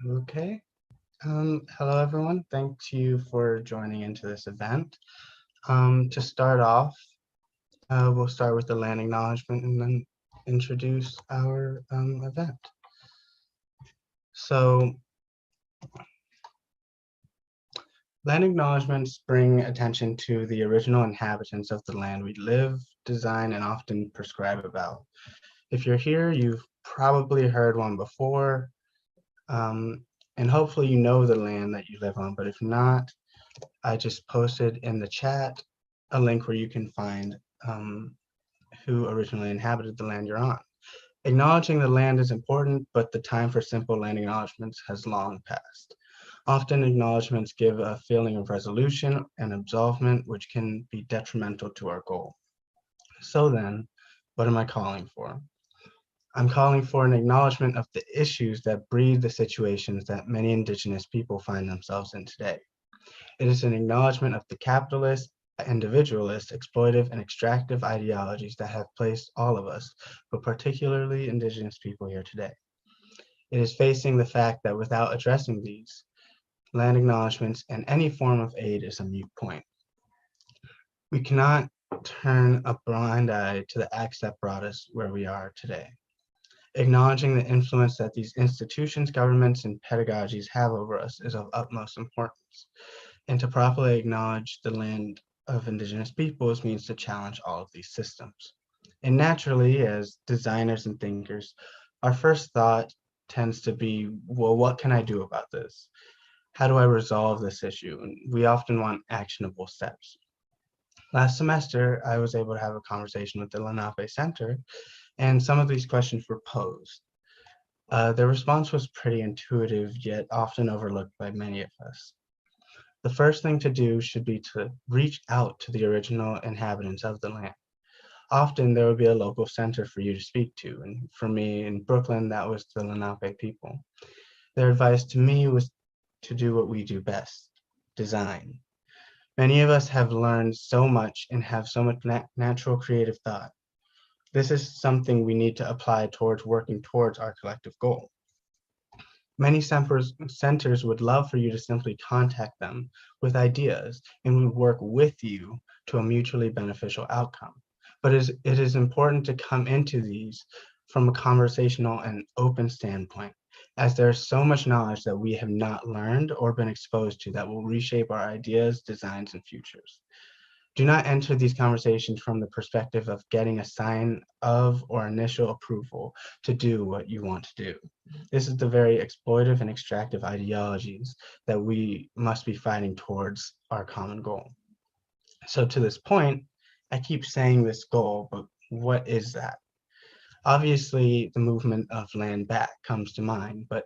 Okay. Hello, everyone. Thank you for joining into this event. To start off, we'll start with the land acknowledgement and then introduce our event. So, land acknowledgements bring attention to the original inhabitants of the land we live, design, and often prescribe about. If you're here, you've probably heard one before, um, and hopefully you know the land that you live on, but if not, I just posted in the chat a link where you can find who originally inhabited the land you're on. Acknowledging the land is important, but the time for simple land acknowledgements has long passed. Often acknowledgements give a feeling of resolution and absolvement, which can be detrimental to our goal. So then, what am I calling for? I'm calling for an acknowledgement of the issues that breed the situations that many Indigenous people find themselves in today. It is an acknowledgement of the capitalist, individualist, exploitive, and extractive ideologies that have placed all of us, but particularly Indigenous people here today. It is facing the fact that without addressing these, land acknowledgements and any form of aid is a moot point. We cannot turn a blind eye to the acts that brought us where we are today. Acknowledging the influence that these institutions, governments, and pedagogies have over us is of utmost importance. And to properly acknowledge the land of Indigenous peoples means to challenge all of these systems. And naturally, as designers and thinkers, our first thought tends to be, well, what can I do about this? How do I resolve this issue? And we often want actionable steps. Last semester, I was able to have a conversation with the Lenape Center, and some of these questions were posed. Their response was pretty intuitive, yet often overlooked by many of us. The first thing to do should be to reach out to the original inhabitants of the land. Often there would be a local center for you to speak to, and for me in Brooklyn, that was the Lenape people. Their advice to me was to do what we do best, design. Many of us have learned so much and have so much natural creative thought. This is something we need to apply towards working towards our collective goal. Many centers would love for you to simply contact them with ideas and would work with you to a mutually beneficial outcome. But it is important to come into these from a conversational and open standpoint, as there's so much knowledge that we have not learned or been exposed to that will reshape our ideas, designs, and futures. Do not enter these conversations from the perspective of getting a sign of or initial approval to do what you want to do. This is the very exploitive and extractive ideologies that we must be fighting towards our common goal. So to this point, I keep saying this goal, but what is that? Obviously, the movement of land back comes to mind, but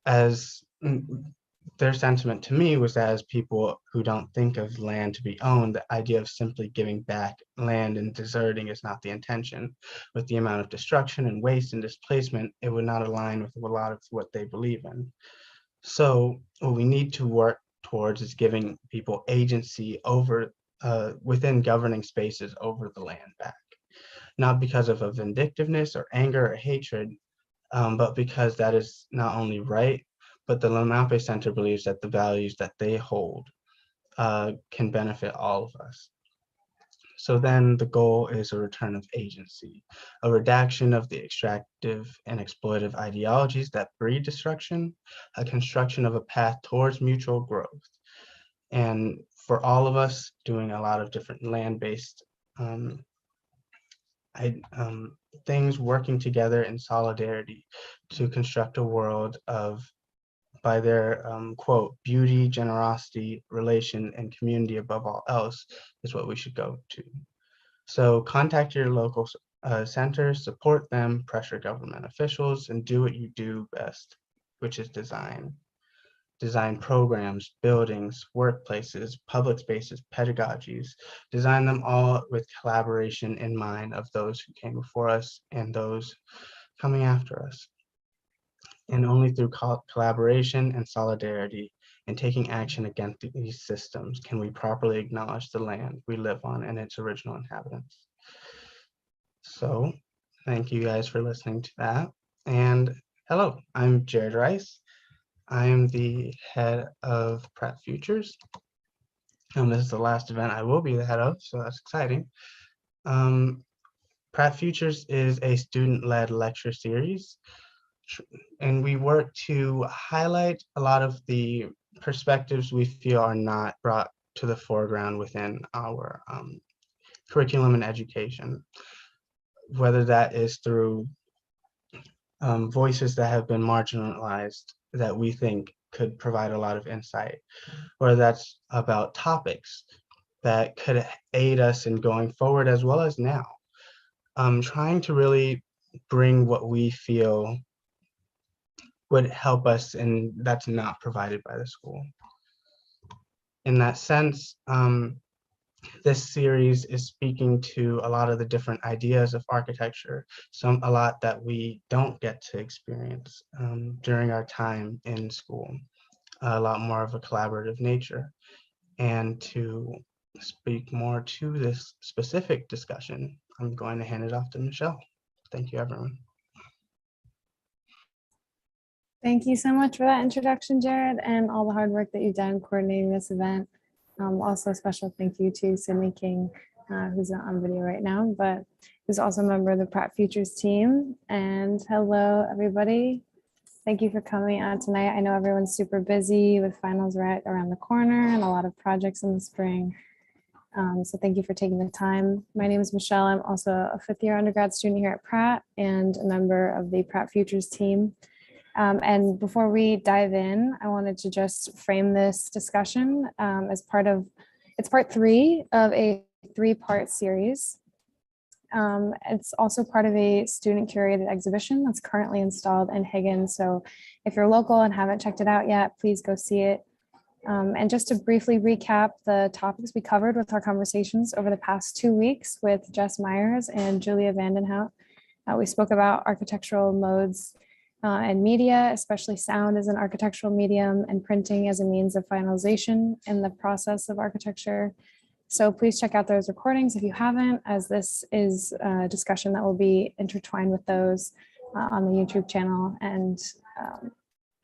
as their sentiment to me was that as people who don't think of land to be owned, the idea of simply giving back land and deserting is not the intention. With the amount of destruction and waste and displacement, it would not align with a lot of what they believe in. So what we need to work towards is giving people agency over within governing spaces over the land back, not because of a vindictiveness or anger or hatred, but because that is not only right, but the Lenape Center believes that the values that they hold can benefit all of us. So then the goal is a return of agency, a redaction of the extractive and exploitive ideologies that breed destruction, a construction of a path towards mutual growth. And for all of us doing a lot of different land-based um, I, things working together in solidarity to construct a world of, by their quote, beauty, generosity, relation, and community above all else is what we should go to. So contact your local centers, support them, pressure government officials, and do what you do best, which is design. Design programs, buildings, workplaces, public spaces, pedagogies, design them all with collaboration in mind of those who came before us and those coming after us. And only through collaboration and solidarity and taking action against these systems can we properly acknowledge the land we live on and its original inhabitants. So thank you guys for listening to that. And hello, I'm Jared Rice. I am the head of Pratt Futures. This is the last event I will be the head of, so that's exciting. Um, Pratt Futures is a student-led lecture series, and we work to highlight a lot of the perspectives we feel are not brought to the foreground within our curriculum and education, whether that is through voices that have been marginalized that we think could provide a lot of insight, or that's about topics that could aid us in going forward as well as now. Trying to really bring what we feel would help us, and that's not provided by the school. In that sense, this series is speaking to a lot of the different ideas of architecture, a lot that we don't get to experience during our time in school, a lot more of a collaborative nature. And to speak more to this specific discussion, I'm going to hand it off to Michelle. Thank you, everyone. Thank you so much for that introduction, Jared, and all the hard work that you've done coordinating this event. Also, a special thank you to Sydney King, who's not on video right now, but who's also a member of the Pratt Futures team. And hello, everybody. Thank you for coming out tonight. I know everyone's super busy with finals right around the corner and a lot of projects in the spring. So thank you for taking the time. My name is Michelle. I'm also a fifth-year undergrad student here at Pratt and a member of the Pratt Futures team. And before we dive in, I wanted to just frame this discussion as it's part 3 of a 3-part series. It's also part of a student curated exhibition that's currently installed in Higgins. So if you're local and haven't checked it out yet, please go see it. And just to briefly recap the topics we covered with our conversations over the past 2 weeks with Jess Myers and Julia Vandenhout, we spoke about architectural modes and media, especially sound as an architectural medium and printing as a means of finalization in the process of architecture. So please check out those recordings if you haven't, as this is a discussion that will be intertwined with those on the YouTube channel. And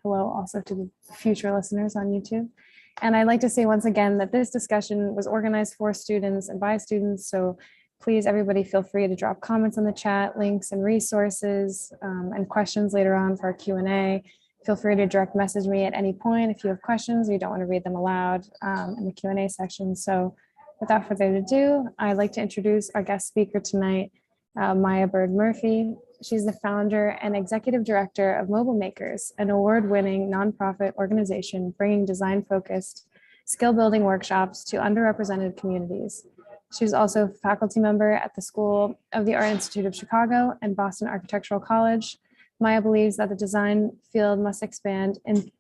hello also to the future listeners on YouTube. And I'd like to say once again that this discussion was organized for students and by students. So please, everybody, feel free to drop comments in the chat, links and resources, and questions later on for our Q&A. Feel free to direct message me at any point if you have questions or you don't want to read them aloud in the Q&A section. So without further ado, I'd like to introduce our guest speaker tonight, Maya Bird Murphy. She's the founder and executive director of Mobile Makers, an award-winning nonprofit organization bringing design-focused skill-building workshops to underrepresented communities. She was also a faculty member at the School of the Art Institute of Chicago and Boston Architectural College. Maya believes that the design field must expand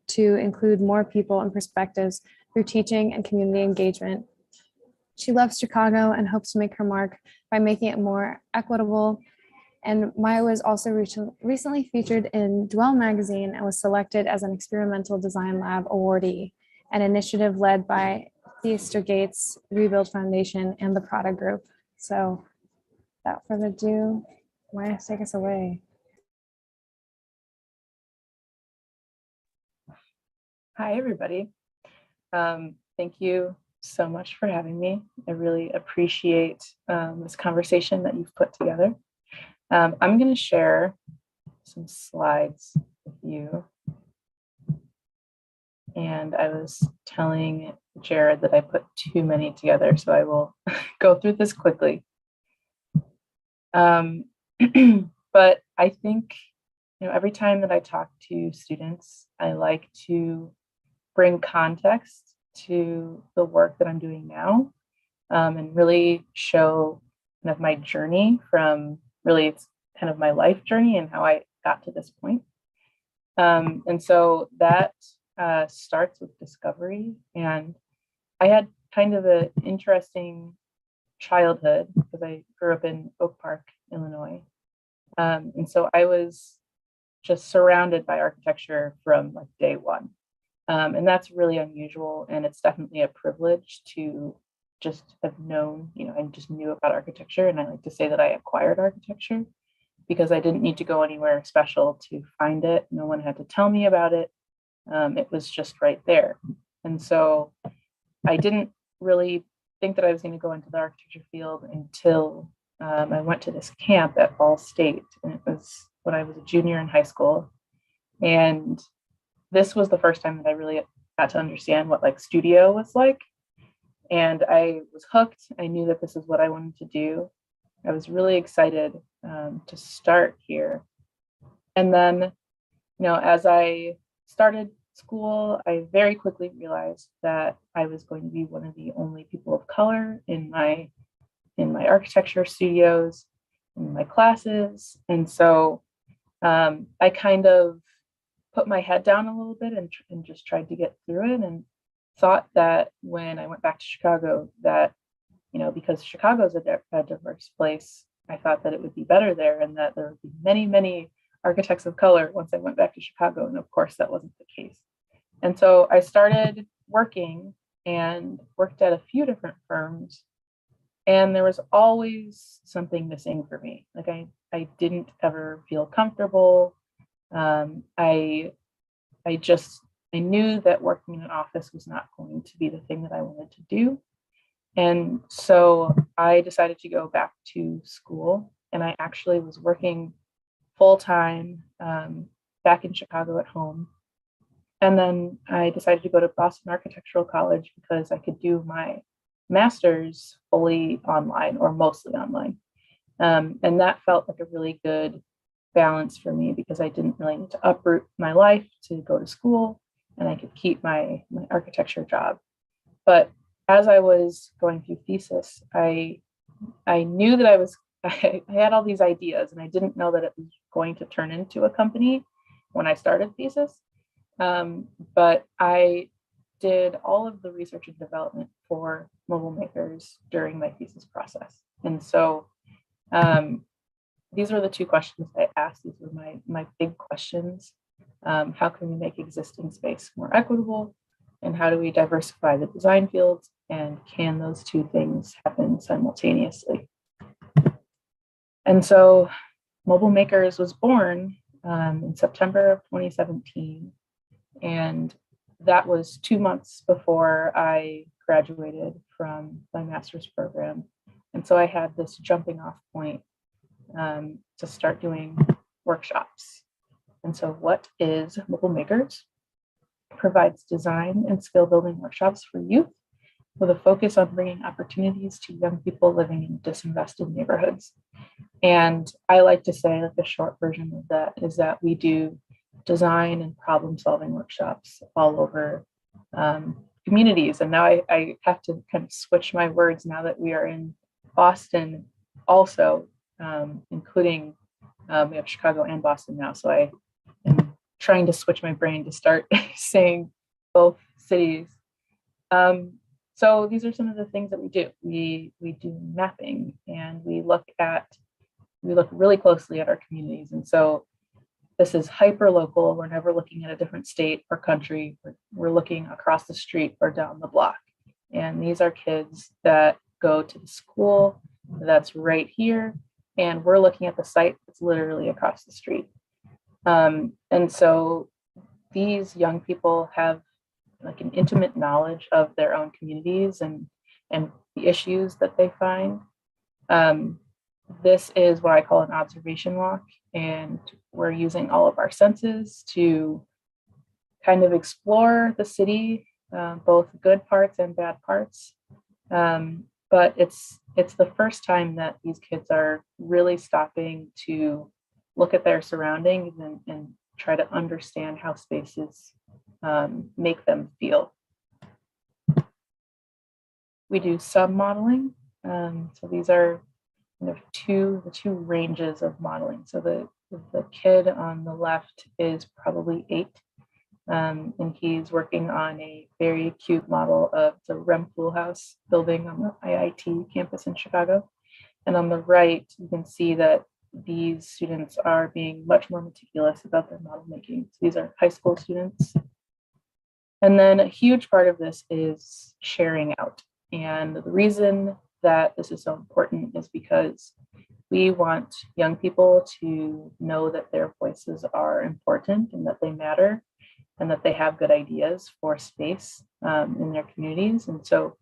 to include more people and perspectives through teaching and community engagement. She loves Chicago and hopes to make her mark by making it more equitable. And Maya was also recently featured in Dwell magazine and was selected as an Experimental Design Lab awardee, an initiative led by Theaster Gates, Rebuild Foundation, and the Prada Group. So without further ado, Maya, take us away. Hi, everybody. Thank you so much for having me. I really appreciate this conversation that you've put together. I'm going to share some slides with you. And I was telling Jared that I put too many together, so I will go through this quickly. But I think, every time that I talk to students, I like to bring context to the work that I'm doing now, and really show kind of my journey from really it's kind of my life journey and how I got to this point. And so that starts with discovery. And I had kind of an interesting childhood because I grew up in Oak Park, Illinois. And so I was just surrounded by architecture from like day one. And that's really unusual. And it's definitely a privilege to just have known, I just knew about architecture. And I like to say that I acquired architecture because I didn't need to go anywhere special to find it. No one had to tell me about it. It was just right there. And so I didn't really think that I was going to go into the architecture field until I went to this camp at Ball State. And it was when I was a junior in high school. And this was the first time that I really got to understand what like studio was like. And I was hooked. I knew that this is what I wanted to do. I was really excited to start here. And then, as I started school, I very quickly realized that I was going to be one of the only people of color in my architecture studios, in my classes. And so I kind of put my head down a little bit and just tried to get through it, and thought that when I went back to Chicago that, because Chicago's a diverse place, I thought that it would be better there and that there would be many, many architects of color once I went back to Chicago. And of course, that wasn't the case. And so I started working and worked at a few different firms. And there was always something missing for me. Like I didn't ever feel comfortable. I knew that working in an office was not going to be the thing that I wanted to do. And so I decided to go back to school, and I actually was working full time back in Chicago at home. And then I decided to go to Boston Architectural College because I could do my master's fully online or mostly online. And that felt like a really good balance for me because I didn't really need to uproot my life to go to school, and I could keep my architecture job. But as I was going through thesis, I knew that I had all these ideas, and I didn't know that it was going to turn into a company when I started thesis. But I did all of the research and development for mobile makers during my thesis process. And so these were the two questions I asked. These were my big questions. How can we make existing space more equitable? And how do we diversify the design fields? And can those two things happen simultaneously? And so Mobile Makers was born in September of 2017. And that was 2 months before I graduated from my master's program. And so I had this jumping off point to start doing workshops. And so what is Mobile Makers? It provides design and skill building workshops for youth with a focus on bringing opportunities to young people living in disinvested neighborhoods. And I like to say that the short version of that is that we do design and problem solving workshops all over communities. And now I have to kind of switch my words now that we are in Boston also, including we have Chicago and Boston now. So I am trying to switch my brain to start saying both cities. So these are some of the things that we do. We do mapping, and we look really closely at our communities. And so this is hyper local. We're never looking at a different state or country. We're looking across the street or down the block. And these are kids that go to the school that's right here. And we're looking at the site that's literally across the street. And so these young people have like an intimate knowledge of their own communities and the issues that they find. This is what I call an observation walk, and we're using all of our senses to kind of explore the city, both good parts and bad parts. But it's the first time that these kids are really stopping to look at their surroundings and try to understand how spaces make them feel. We do sub-modeling. So these are the two ranges of modeling. So the kid on the left is probably 8, and he's working on a very cute model of the Rem Pool House building on the IIT campus in Chicago. And on the right, you can see that these students are being much more meticulous about their model making. So these are high school students. And then a huge part of this is sharing out. And the reason that this is so important is because we want young people to know that their voices are important and that they matter. and that they have good ideas for space in their communities. And so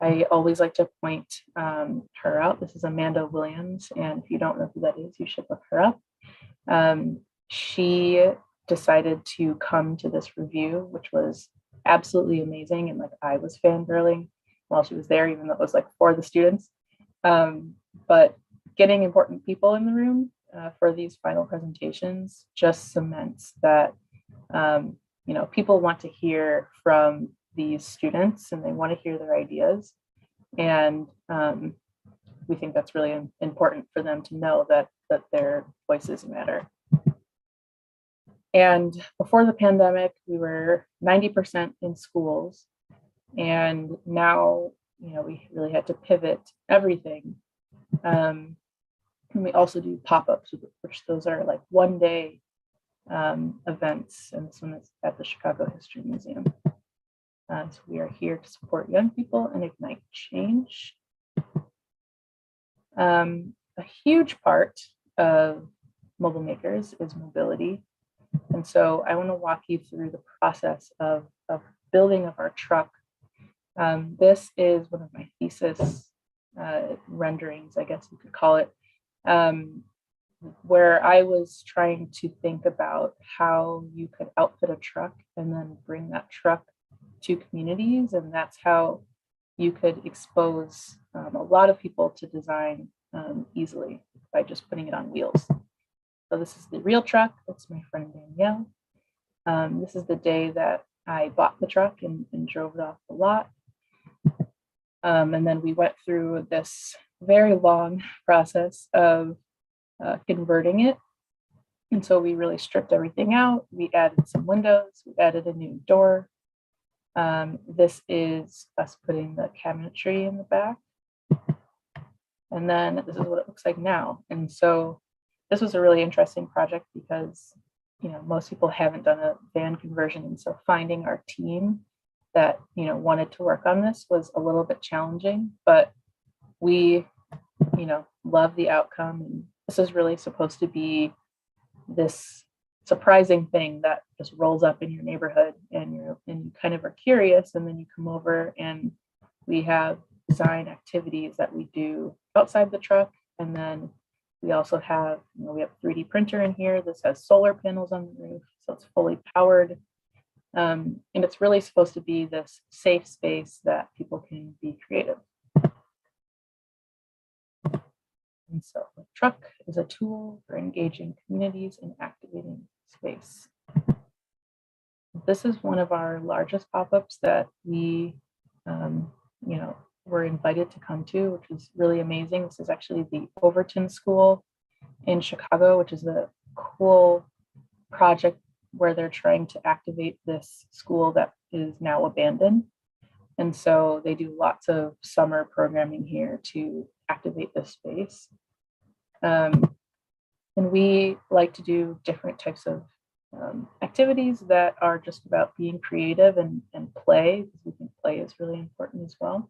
I always like to point her out. This is Amanda Williams, and if you don't know who that is, you should look her up. She decided to come to this review, which was absolutely amazing, and like I was fangirling while she was there, even though it was like for the students. But getting important people in the room for these final presentations just cements that people want to hear from these students, and they want to hear their ideas, and we think that's really important for them to know that their voices matter. And before the pandemic, we were 90% in schools, and now we really had to pivot everything. And we also do pop-ups, which those are like one-day events, and this one is at the Chicago History Museum. So we are here to support young people and ignite change. A huge part of Mobile Makers is mobility. And so I want to walk you through the process of building of our truck. This is one of my thesis renderings, I guess you could call it, where I was trying to think about how you could outfit a truck and then bring that truck to communities. And that's how you could expose a lot of people to design easily by just putting it on wheels. So this is the real truck. That's my friend Danielle. This is the day that I bought the truck and drove it off the lot. And then we went through this very long process of converting it. And so we really stripped everything out. We added some windows, we added a new door. This is us putting the cabinetry in the back. And then this is what it looks like now. And so this was a really interesting project because, most people haven't done a van conversion. And so finding our team that, wanted to work on this was a little bit challenging, but we, love the outcome. And this is really supposed to be this surprising thing that just rolls up in your neighborhood, and you kind of are curious, and then you come over and we have design activities that we do outside the truck. And then we also have, we have a 3D printer in here. This has solar panels on the roof, so it's fully powered. And it's really supposed to be this safe space that people can be creative. And so the truck is a tool for engaging communities and activating space. This is one of our largest pop-ups that we, were invited to come to, which was really amazing. This is actually the Overton School in Chicago, which is a cool project where they're trying to activate this school that is now abandoned. And so they do lots of summer programming here to activate this space. And we like to do different types of activities that are just about being creative and play, because we think play is really important as well.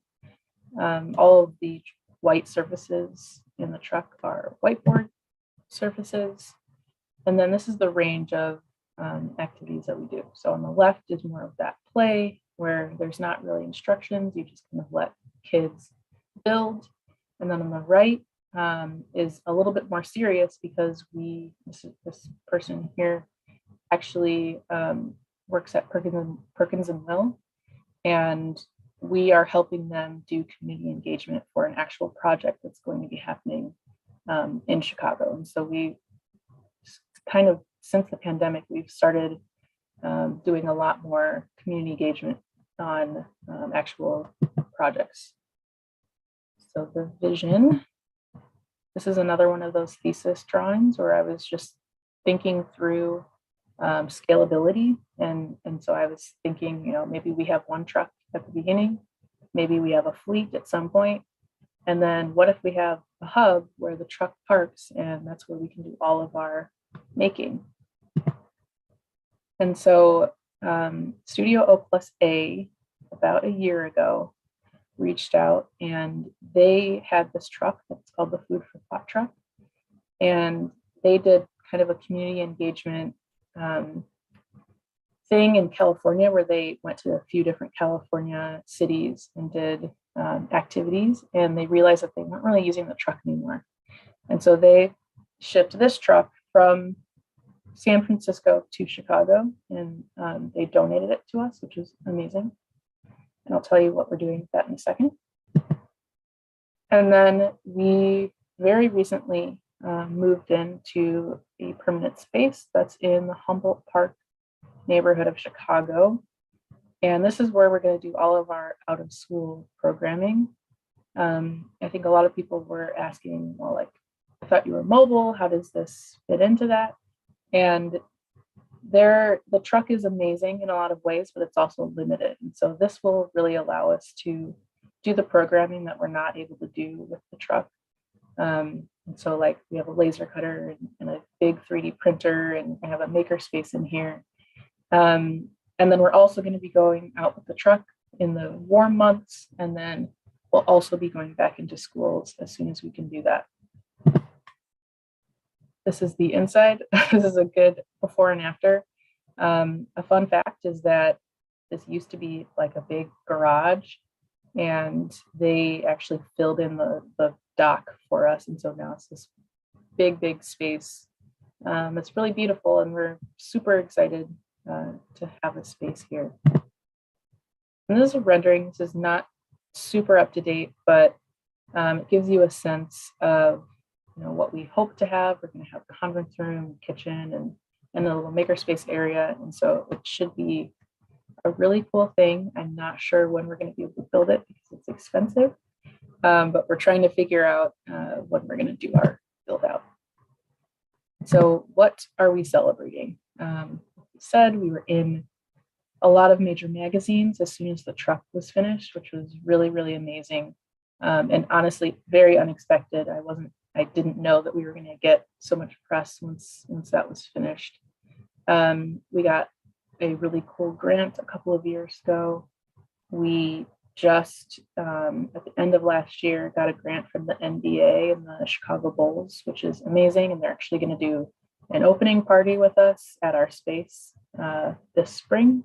All of the white surfaces in the truck are whiteboard surfaces. And then this is the range of activities that we do. So on the left is more of that play where there's not really instructions, you just kind of let kids build. And then on the right is a little bit more serious, because this person here actually works at Perkins and Will, and we are helping them do community engagement for an actual project that's going to be happening in Chicago. And so we kind of, since the pandemic, we've started doing a lot more community engagement on actual projects. So the vision, this is another one of those thesis drawings where I was just thinking through scalability. And so I was thinking, maybe we have one truck at the beginning, maybe we have a fleet at some point, and then what if we have a hub where the truck parks, and that's where we can do all of our making. And so Studio O+A, about a year ago, reached out, and they had this truck that's called the Food for Thought truck, and they did kind of a community engagement thing in California where they went to a few different California cities and did activities, and they realized that they weren't really using the truck anymore. And so they shipped this truck from San Francisco to Chicago, and they donated it to us, which is amazing. And I'll tell you what we're doing with that in a second. And then we very recently moved into a permanent space that's in the Humboldt Park neighborhood of Chicago. And this is where we're going to do all of our out of school programming. I think a lot of people were asking, well, like, I thought you were mobile. How does this fit into that? And the truck is amazing in a lot of ways, but it's also limited. And so this will really allow us to do the programming that we're not able to do with the truck. And so like we have a laser cutter and a big 3D printer, and we have a maker space in here. And then we're also going to be going out with the truck in the warm months, and then we'll also be going back into schools as soon as we can do that. This is the inside. This is a good before and after. A fun fact is that this used to be like a big garage, and they actually filled in the dock for us. And so now it's this big space. It's really beautiful, and we're super excited to have a space here. And this is a rendering. This is not super up to date, but it gives you a sense of what we hope to have. We're going to have a conference room, kitchen, and a little makerspace area. And so it should be a really cool thing. I'm not sure when we're going to be able to build it because it's expensive, but we're trying to figure out when we're going to do our build out. So what are we celebrating? We said we were in a lot of major magazines as soon as the truck was finished, which was really, really amazing. And honestly, very unexpected. I didn't know that we were going to get so much press once that was finished. We got a really cool grant a couple of years ago. We just, at the end of last year, got a grant from the NBA and the Chicago Bulls, which is amazing. And they're actually going to do an opening party with us at our space this spring.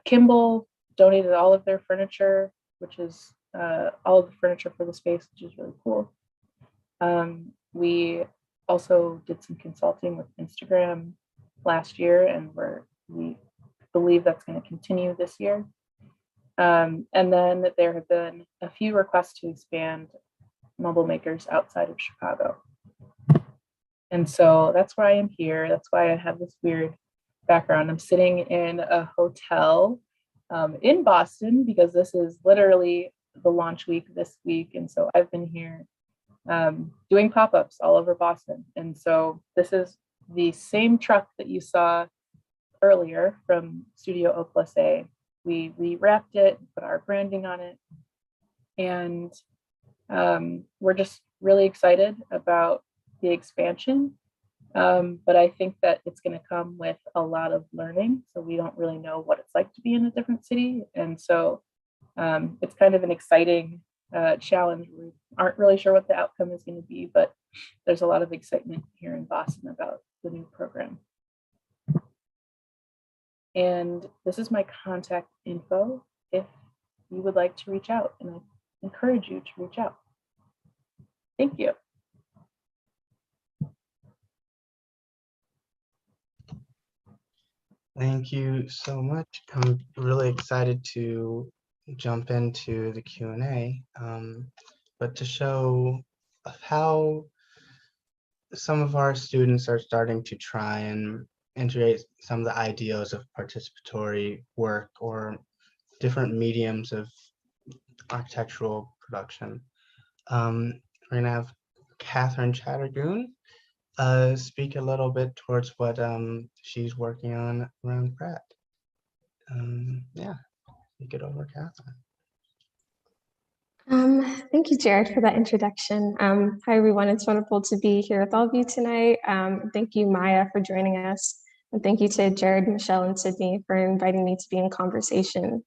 Kimball donated all of their furniture, which is all of the furniture for the space, which is really cool. We also did some consulting with Instagram last year, and we believe that's going to continue this year. And then there have been a few requests to expand mobile makers outside of Chicago. And so that's why I am here. That's why I have this weird background. I'm sitting in a hotel in Boston because this is literally the launch week this week. And so I've been here doing pop-ups all over Boston. And so this is the same truck that you saw earlier from Studio O+A. We rewrapped it, put our branding on it, and we're just really excited about the expansion. But I think that it's going to come with a lot of learning. So we don't really know what it's like to be in a different city. And so it's kind of an exciting challenge. We aren't really sure what the outcome is going to be, but there's a lot of excitement here in Boston about the new program. And this is my contact info if you would like to reach out, and I encourage you to reach out. Thank you. Thank you so much. I'm really excited to jump into the Q&A, but to show how some of our students are starting to try and integrate some of the ideals of participatory work or different mediums of architectural production. We're going to have Catherine Chattergoon speak a little bit towards what she's working on around Pratt. Yeah, take it over, Catherine. Thank you, Jared, for that introduction. Hi, everyone. It's wonderful to be here with all of you tonight. Thank you, Maya, for joining us. And thank you to Jared, Michelle, and Sydney for inviting me to be in conversation.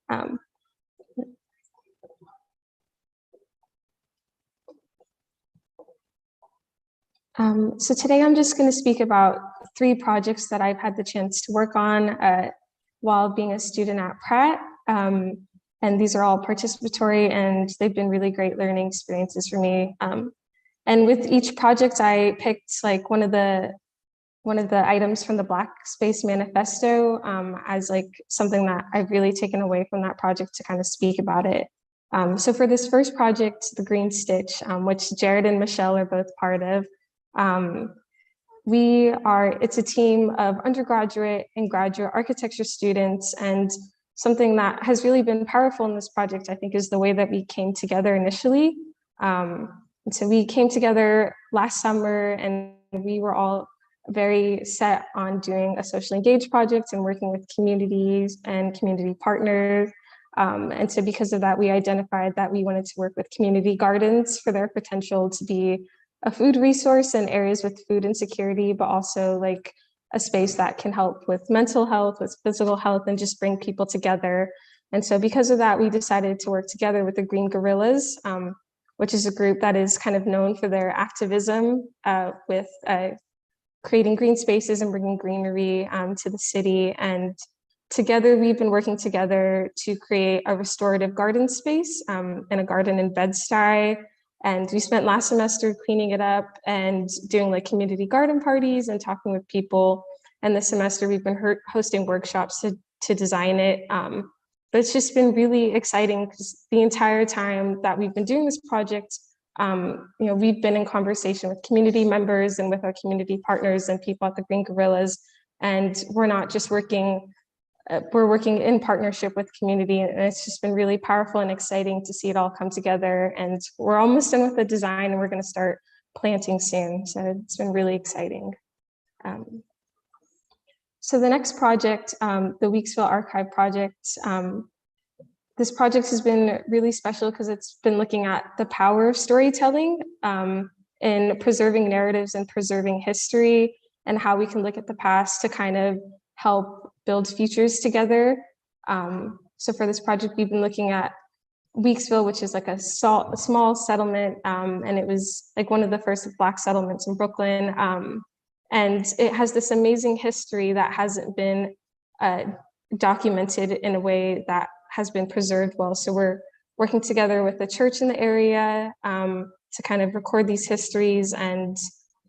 So today I'm just going to speak about 3 projects that I've had the chance to work on while being a student at Pratt. And these are all participatory, and they've been really great learning experiences for me. And with each project, I picked like one of the items from the Black Space Manifesto as like something that I've really taken away from that project to kind of speak about it. So for this first project, the Green Stitch, which Jared and Michelle are both part of, it's a team of undergraduate and graduate architecture students, and something that has really been powerful in this project, I think, is the way that we came together initially. And so we came together last summer, and we were all very set on doing a socially engaged project and working with communities and community partners. And so because of that, we identified that we wanted to work with community gardens for their potential to be a food resource in areas with food insecurity, but also like a space that can help with mental health, with physical health, and just bring people together. And so because of that, we decided to work together with the Green Guerrillas, which is a group that is kind of known for their activism with creating green spaces and bringing greenery to the city. And together, we've been working together to create a restorative garden space and a garden in Bed-Stuy. And we spent last semester cleaning it up and doing like community garden parties and talking with people. And this semester we've been hosting workshops to design it. But it's just been really exciting because the entire time that we've been doing this project, we've been in conversation with community members and with our community partners and people at the Green Guerrillas. And we're not just working, we're working in partnership with community, and it's just been really powerful and exciting to see it all come together. And we're almost done with the design, and we're going to start planting soon. So it's been really exciting. So the next project, the Weeksville Archive project, this project has been really special because it's been looking at the power of storytelling in preserving narratives and preserving history, and how we can look at the past to kind of help build futures together. So for this project, we've been looking at Weeksville, which is like a small settlement, and it was like one of the first Black settlements in Brooklyn. And it has this amazing history that hasn't been documented in a way that has been preserved well. So we're working together with the church in the area to kind of record these histories, and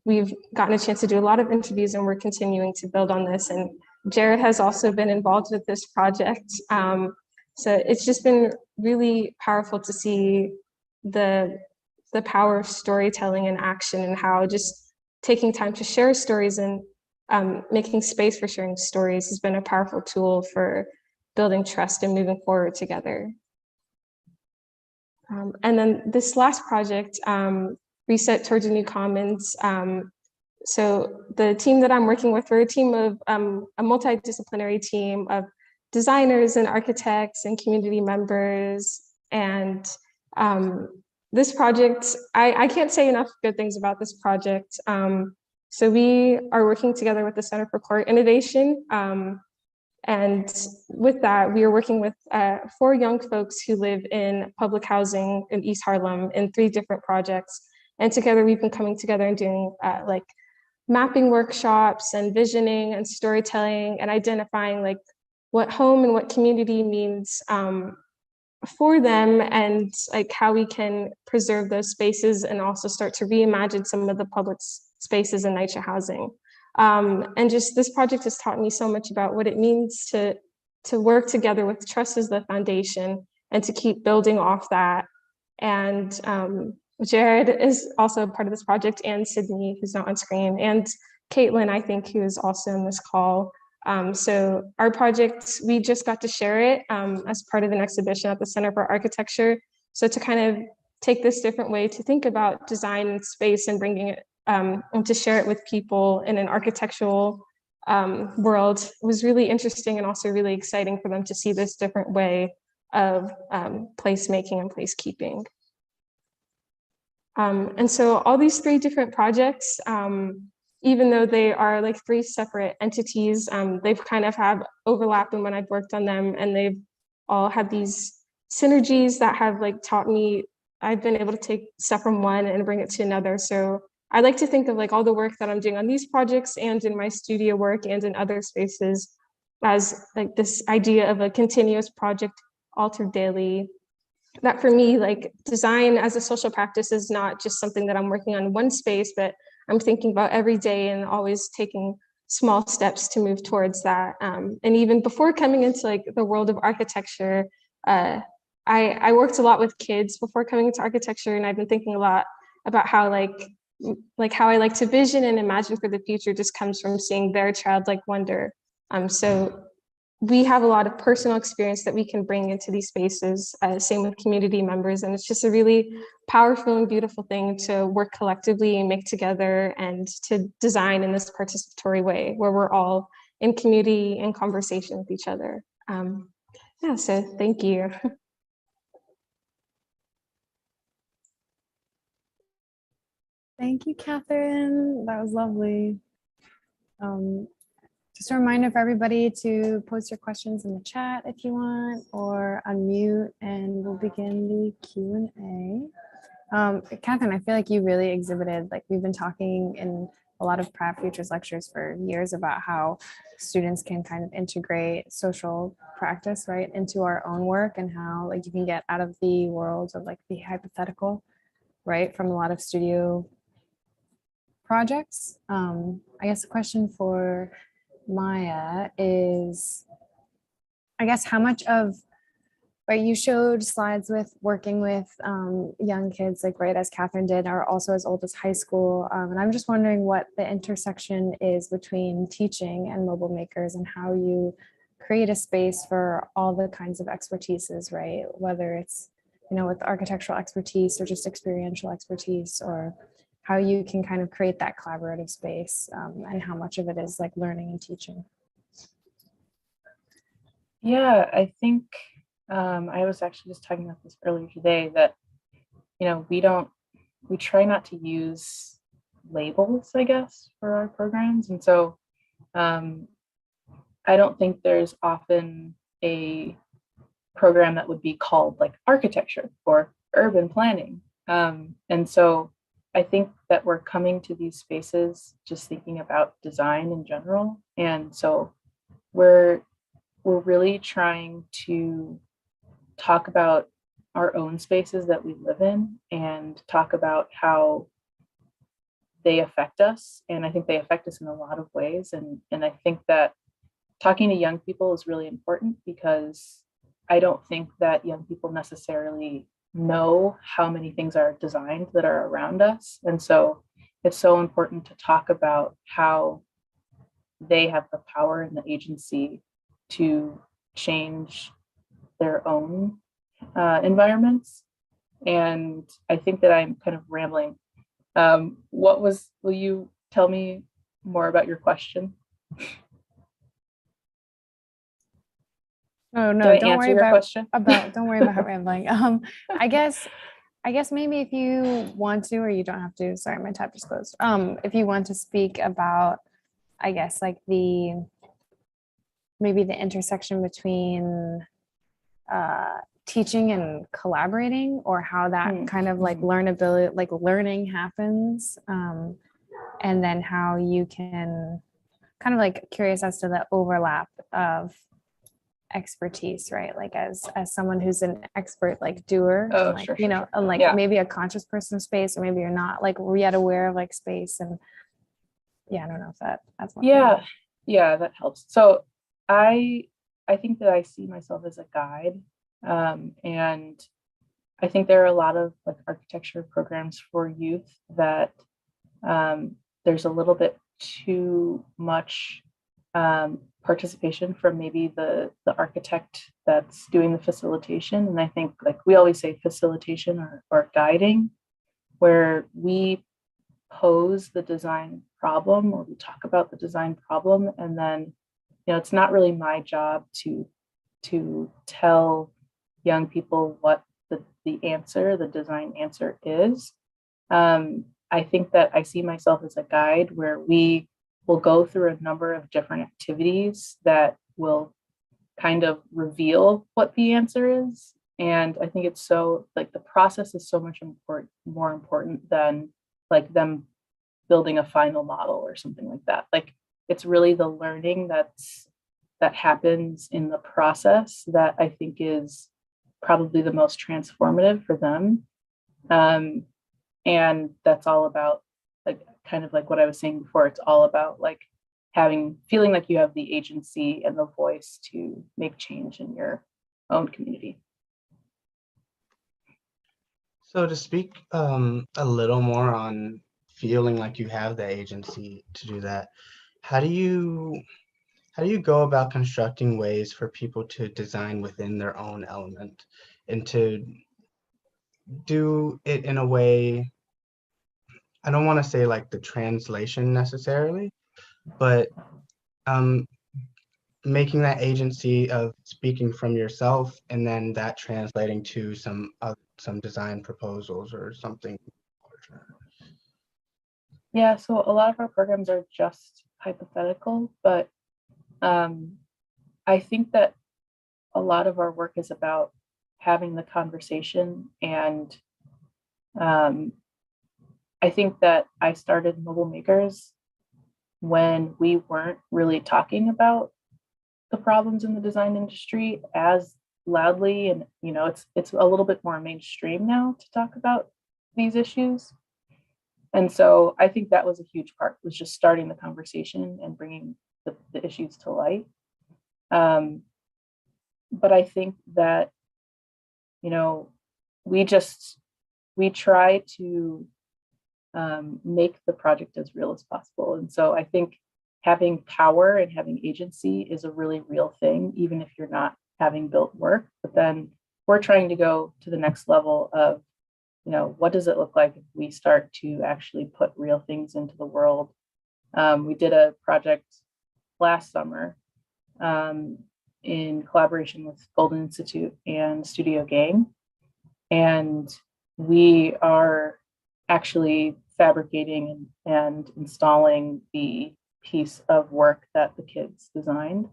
we've gotten a chance to do a lot of interviews, and we're continuing to build on this. And Jared has also been involved with this project. So it's just been really powerful to see the power of storytelling in action, and how just taking time to share stories and making space for sharing stories has been a powerful tool for building trust and moving forward together. And then this last project, Reset Towards a New Commons. So the team that I'm working with, we're a team of a multidisciplinary team of designers and architects and community members. And this project, I can't say enough good things about this project. So we are working together with the Center for Court Innovation. And with that, we are working with 4 young folks who live in public housing in East Harlem in 3 different projects. And together we've been coming together and doing like mapping workshops and visioning and storytelling and identifying like what home and what community means for them, and like how we can preserve those spaces and also start to reimagine some of the public spaces in NYCHA housing. And just this project has taught me so much about what it means to work together with trust as the foundation and to keep building off that. And Jared is also part of this project, and Sydney, who's not on screen, and Caitlin, I think, who is also in this call. So our project, we just got to share it as part of an exhibition at the Center for Architecture. So to kind of take this different way to think about design and space and bringing it and to share it with people in an architectural world was really interesting, and also really exciting for them to see this different way of placemaking and placekeeping. And so all these 3 different projects, even though they are like 3 separate entities, they've kind of have overlap in when I've worked on them, and they've all had these synergies that have like taught me, I've been able to take stuff from one and bring it to another. So I like to think of like all the work that I'm doing on these projects and in my studio work and in other spaces as like this idea of a continuous project altered daily, that for me, like design as a social practice is not just something that I'm working on in one space, but I'm thinking about every day and always taking small steps to move towards that. And even before coming into like the world of architecture, I worked a lot with kids before coming into architecture, and I've been thinking a lot about how how I like to vision and imagine for the future just comes from seeing their childlike wonder. So we have a lot of personal experience that we can bring into these spaces, same with community members. And it's just a really powerful and beautiful thing to work collectively and make together and to design in this participatory way where we're all in community and conversation with each other. Yeah, so thank you. Thank you, Catherine. That was lovely. Just a reminder for everybody to post your questions in the chat if you want, or unmute, and we'll begin the Q&A. Catherine, I feel like you really exhibited, like we've been talking in a lot of Pratt Futures lectures for years about how students can kind of integrate social practice, right, into our own work, and how like you can get out of the world of like the hypothetical, right, from a lot of studio projects. I guess the question for Maya is, I guess, how much of, right, you showed slides with working with young kids, like right as Catherine did, are also as old as high school. And I'm just wondering what the intersection is between teaching and mobile makers, and how you create a space for all the kinds of expertises, right? Whether it's, you know, with architectural expertise or just experiential expertise, or how you can kind of create that collaborative space, and how much of it is like learning and teaching. Yeah, I think I was actually just talking about this earlier today, that, you know, we try not to use labels, I guess, for our programs. And so I don't think there's often a program that would be called like architecture or urban planning. And so I think that we're coming to these spaces just thinking about design in general. And so we're really trying to talk about our own spaces that we live in and talk about how they affect us. And I think they affect us in a lot of ways. And I think that talking to young people is really important, because I don't think that young people necessarily know how many things are designed that are around us. And so it's so important to talk about how they have the power and the agency to change their own environments. And I think that I'm kind of rambling. Will you tell me more about your question? Oh no, don't worry about rambling. I guess maybe if you want to, or you don't have to, sorry, my tab just closed. If you want to speak about, I guess, like maybe the intersection between teaching and collaborating, or how that kind of like learnability, like learning happens, and then how you can kind of like curious as to the overlap of expertise, right? Like as someone who's an expert, like doer, and like, you know, and like maybe a conscious person of space, or maybe you're not like yet aware of like space. And yeah, I don't know if that's one thing. Yeah, that helps. So I think that I see myself as a guide, and I think there are a lot of like architecture programs for youth that there's a little bit too much participation from maybe the architect that's doing the facilitation. And I think, like we always say, facilitation or guiding, where we pose the design problem, or we talk about the design problem, and then, you know, it's not really my job to tell young people what the design answer is. I think that I see myself as a guide, where we will go through a number of different activities that will kind of reveal what the answer is. And I think it's so, like, the process is so much more important than like them building a final model or something like that. Like, it's really the learning that's that happens in the process that I think is probably the most transformative for them. And that's all about, like, kind of like what I was saying before, it's all about like feeling like you have the agency and the voice to make change in your own community. So to speak a little more on feeling like you have the agency to do that, how do you go about constructing ways for people to design within their own element and to do it in a way, I don't want to say like the translation necessarily, but um, making that agency of speaking from yourself and then that translating to some design proposals or something larger? Yeah, so a lot of our programs are just hypothetical, but I think that a lot of our work is about having the conversation. And I think that I started Mobile Makers when we weren't really talking about the problems in the design industry as loudly. And, you know, it's a little bit more mainstream now to talk about these issues. And so I think that was a huge part, was just starting the conversation and bringing the issues to light. But I think that, you know, we try to make the project as real as possible. And so I think having power and having agency is a really real thing, even if you're not having built work. But then we're trying to go to the next level of, you know, what does it look like if we start to actually put real things into the world? We did a project last summer in collaboration with Golden Institute and Studio Gang. And we are actually fabricating and installing the piece of work that the kids designed.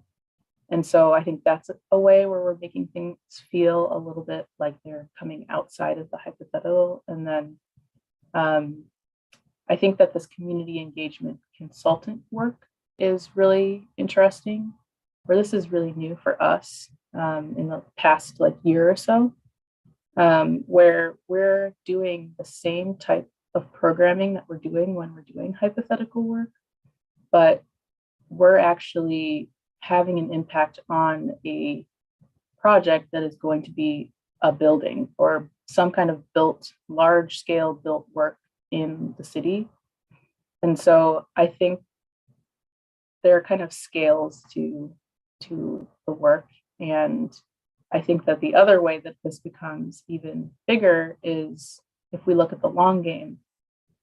And so I think that's a way where we're making things feel a little bit like they're coming outside of the hypothetical. And then I think that this community engagement consultant work is really interesting, or this is really new for us in the past like year or so, where we're doing the same type of programming that we're doing when we're doing hypothetical work, but we're actually having an impact on a project that is going to be a building or some kind of large scale built work in the city. And so I think there are kind of scales to the work. And I think that the other way that this becomes even bigger is if we look at the long game,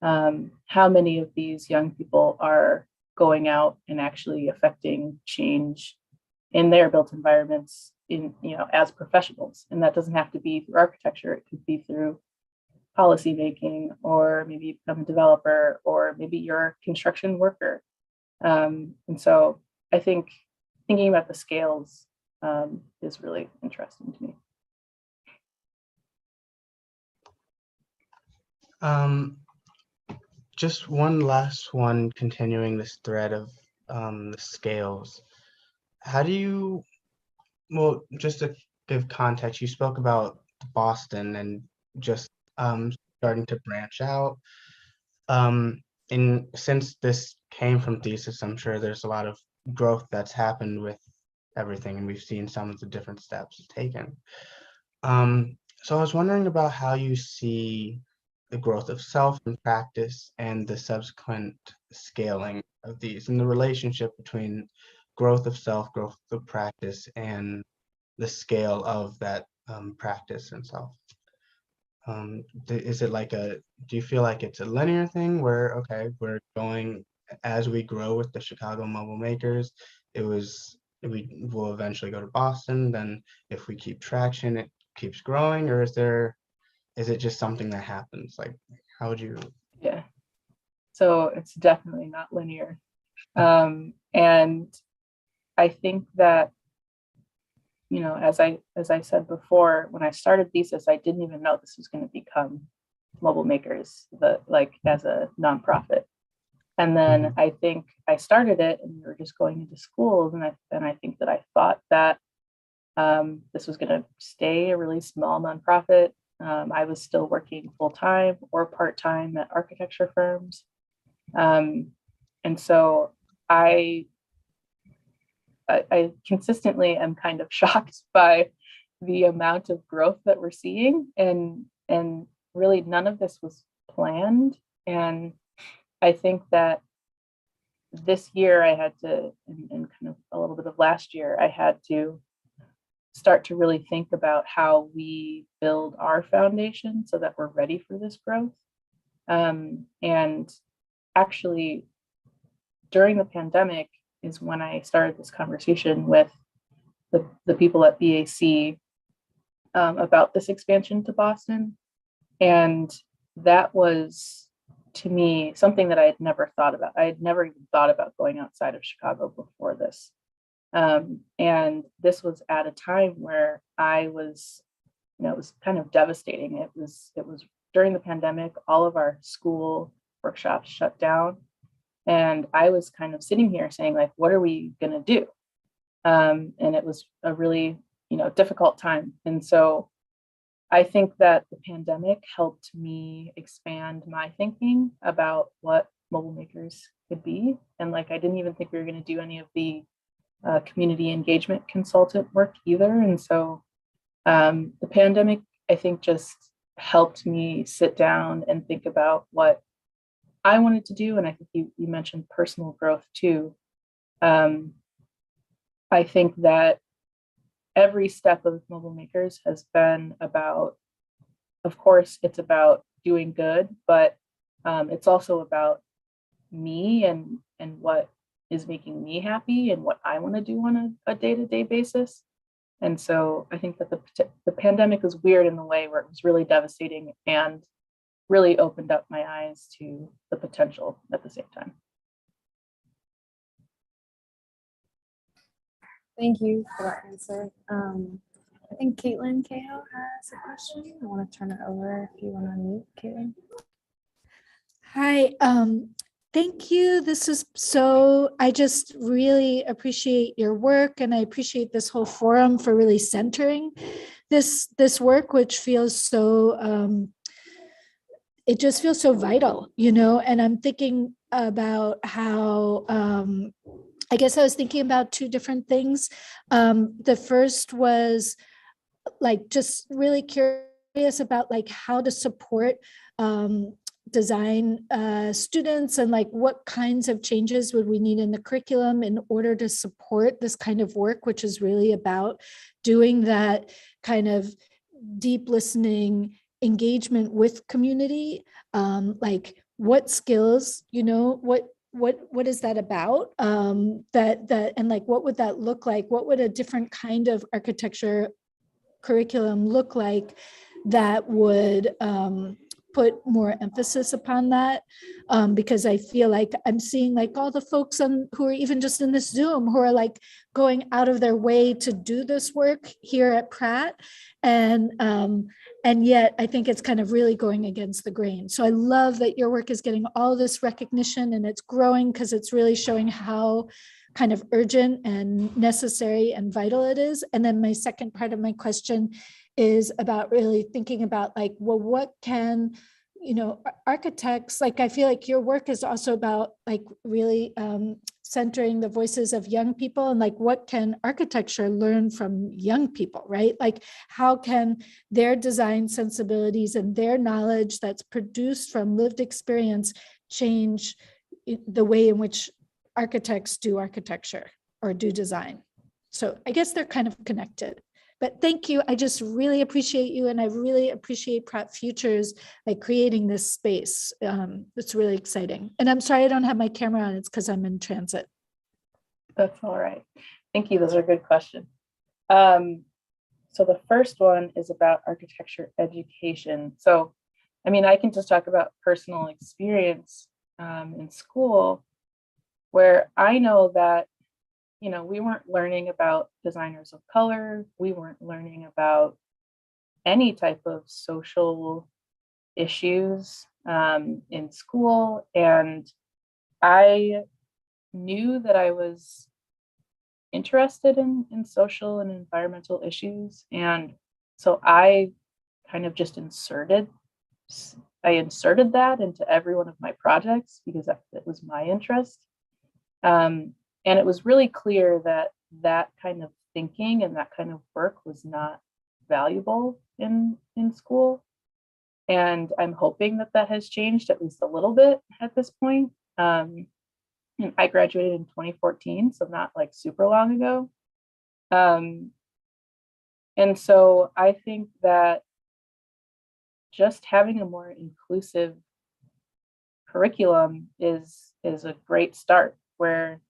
how many of these young people are going out and actually affecting change in their built environments as professionals. And that doesn't have to be through architecture. It could be through policy making, or maybe you become a developer, or maybe you're a construction worker. And so I think thinking about the scales is really interesting to me. Just one last one, continuing this thread of the scales. How do you, well, just to give context, you spoke about Boston and just starting to branch out. And since this came from thesis, I'm sure there's a lot of growth that's happened with everything, and we've seen some of the different steps taken. So I was wondering about how you see the growth of self and practice and the subsequent scaling of these, and the relationship between growth of self, growth of practice, and the scale of that practice and self. Is it like do you feel like it's a linear thing where, okay, we're going, as we grow with the Chicago Mobile Makers, we will eventually go to Boston, then if we keep traction, it keeps growing, or is it just something that happens? Like, how would you? Yeah, so it's definitely not linear. And I think that, as I said before, when I started thesis, I didn't even know this was going to become Mobile Makers, as a nonprofit. And then I think I started it and we were just going into schools. And I think that I thought that this was going to stay a really small nonprofit. I was still working full-time or part-time at architecture firms. And so I consistently am kind of shocked by the amount of growth that we're seeing, and really none of this was planned. And I think that this year I had to, and kind of a little bit of last year, I had to start to really think about how we build our foundation so that we're ready for this growth. And actually, during the pandemic is when I started this conversation with the people at BAC about this expansion to Boston. And that was, to me, something that I had never thought about. I had never even thought about going outside of Chicago before this. And this was at a time where I was, it was kind of devastating. It was during the pandemic, all of our school workshops shut down. And I was kind of sitting here saying, like, what are we going to do? And it was a really, difficult time. And so I think that the pandemic helped me expand my thinking about what mobile makers could be. And like, I didn't even think we were going to do any of the community engagement consultant work either. And so the pandemic, I think, just helped me sit down and think about what I wanted to do. And I think you mentioned personal growth too. I think that every step of mobile makers has been about, of course, it's about doing good, but it's also about me and what is making me happy and what I want to do on a day-to-day basis. And so I think that the pandemic was weird in the way where it was really devastating and really opened up my eyes to the potential at the same time. Thank you for that answer. I think Caitlin Cahill has a question. I want to turn it over if you want to unmute, Caitlin. Hi, thank you. I just really appreciate your work, and I appreciate this whole forum for really centering this work, which feels so, it just feels so vital, and I'm thinking about how, I guess I was thinking about two different things. The first was like, just really curious about like how to support design students, and like what kinds of changes would we need in the curriculum in order to support this kind of work, which is really about doing that kind of deep listening engagement with community. Like what skills, what is that about? That and like what would that look like? What would a different kind of architecture curriculum look like that would put more emphasis upon that? Because I feel like I'm seeing like all the folks who are even just in this Zoom who are like going out of their way to do this work here at Pratt. And yet I think it's kind of really going against the grain. So I love that your work is getting all this recognition and it's growing, because it's really showing how kind of urgent and necessary and vital it is. And then my second part of my question is about really thinking about like, well, what can, architects, like I feel like your work is also about like really centering the voices of young people, and like what can architecture learn from young people, right? Like how can their design sensibilities and their knowledge that's produced from lived experience change the way in which architects do architecture or do design? So I guess they're kind of connected. But thank you. I just really appreciate you, and I really appreciate Pratt Futures like creating this space. It's really exciting. And I'm sorry I don't have my camera on. It's because I'm in transit. That's all right. Thank you. Those are good questions. So the first one is about architecture education. So, I mean, I can just talk about personal experience in school, where I know that we weren't learning about designers of color. We weren't learning about any type of social issues in school. And I knew that I was interested in social and environmental issues. And so I kind of just inserted that into every one of my projects because it was my interest. And it was really clear that that kind of thinking and that kind of work was not valuable in school. And I'm hoping that that has changed at least a little bit at this point. And I graduated in 2014, so not like super long ago. And so I think that just having a more inclusive curriculum is a great start where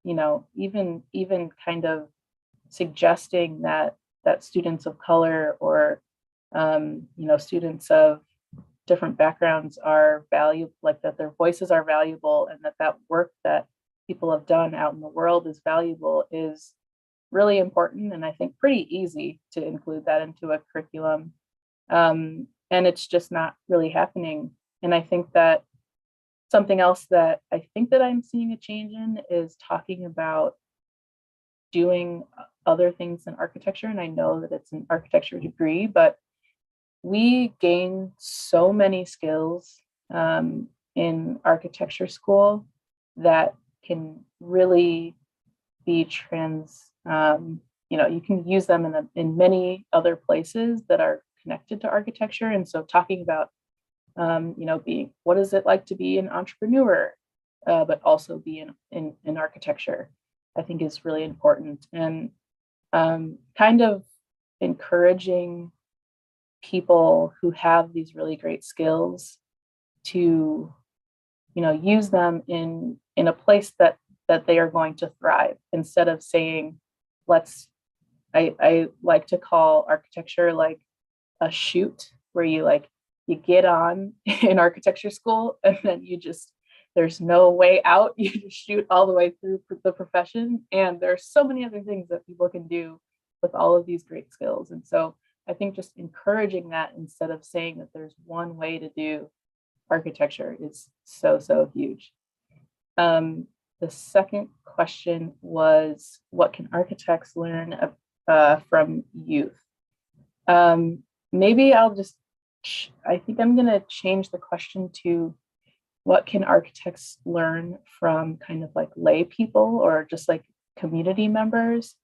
you know, even kind of suggesting that students of color or you know, students of different backgrounds are valuable, like that their voices are valuable, and that work that people have done out in the world is valuable is really important, and I think pretty easy to include that into a curriculum. And it's just not really happening. And I think that something else that I think that I'm seeing a change in is talking about doing other things in architecture. And I know that it's an architecture degree, but we gain so many skills in architecture school that can really be you know, you can use them in many other places that are connected to architecture. And so talking about, you know, what is it like to be an entrepreneur, but also be in architecture, I think is really important. And kind of encouraging people who have these really great skills to, you know, use them in a place that they are going to thrive, instead of saying, I like to call architecture like a chute where you get on in architecture school and then there's no way out. You just shoot all the way through the profession. And there's so many other things that people can do with all of these great skills. And so I think just encouraging that instead of saying that there's one way to do architecture is so huge. The second question was, what can architects learn from youth? Maybe I think I'm going to change the question to, what can architects learn from kind of like lay people or just like community members?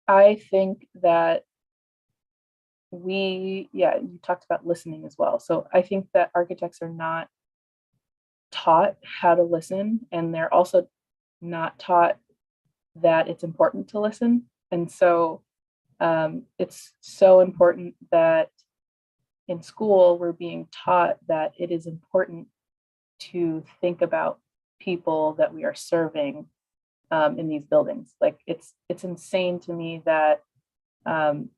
I think that you talked about listening as well. So I think that architects are not taught how to listen, and they're also not taught that it's important to listen. And so it's so important that in school we're being taught that it is important to think about people that we are serving in these buildings. Like it's insane to me that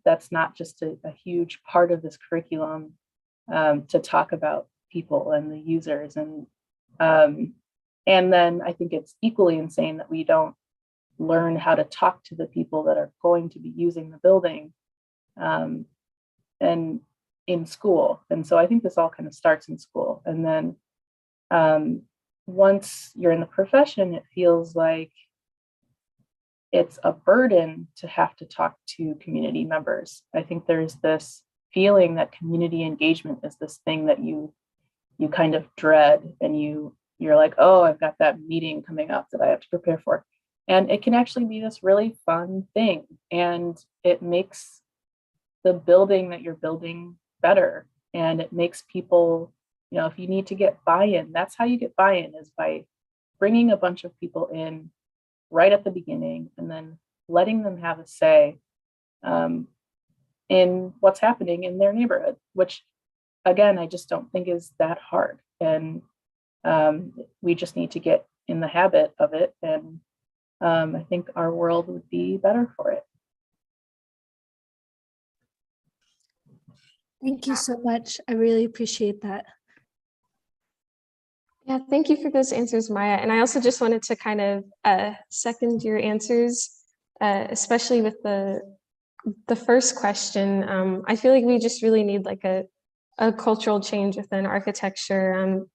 that's not just a huge part of this curriculum, to talk about people and the users. And then I think it's equally insane that we don't learn how to talk to the people that are going to be using the building and in school. And so I think this all kind of starts in school. And then once you're in the profession, it feels like it's a burden to have to talk to community members. I think there's this feeling that community engagement is this thing that you kind of dread, and you're like, oh, I've got that meeting coming up that I have to prepare for. And it can actually be this really fun thing, and it makes the building that you're building better. And it makes people, you know, if you need to get buy-in, that's how you get buy-in, is by bringing a bunch of people in right at the beginning and then letting them have a say in what's happening in their neighborhood, which again, I just don't think is that hard. And we just need to get in the habit of it. And I think our world would be better for it. Thank you so much. I really appreciate that. Yeah, thank you for those answers, Maya. And I also just wanted to kind of second your answers, especially with the first question. I feel like we just really need like a cultural change within architecture.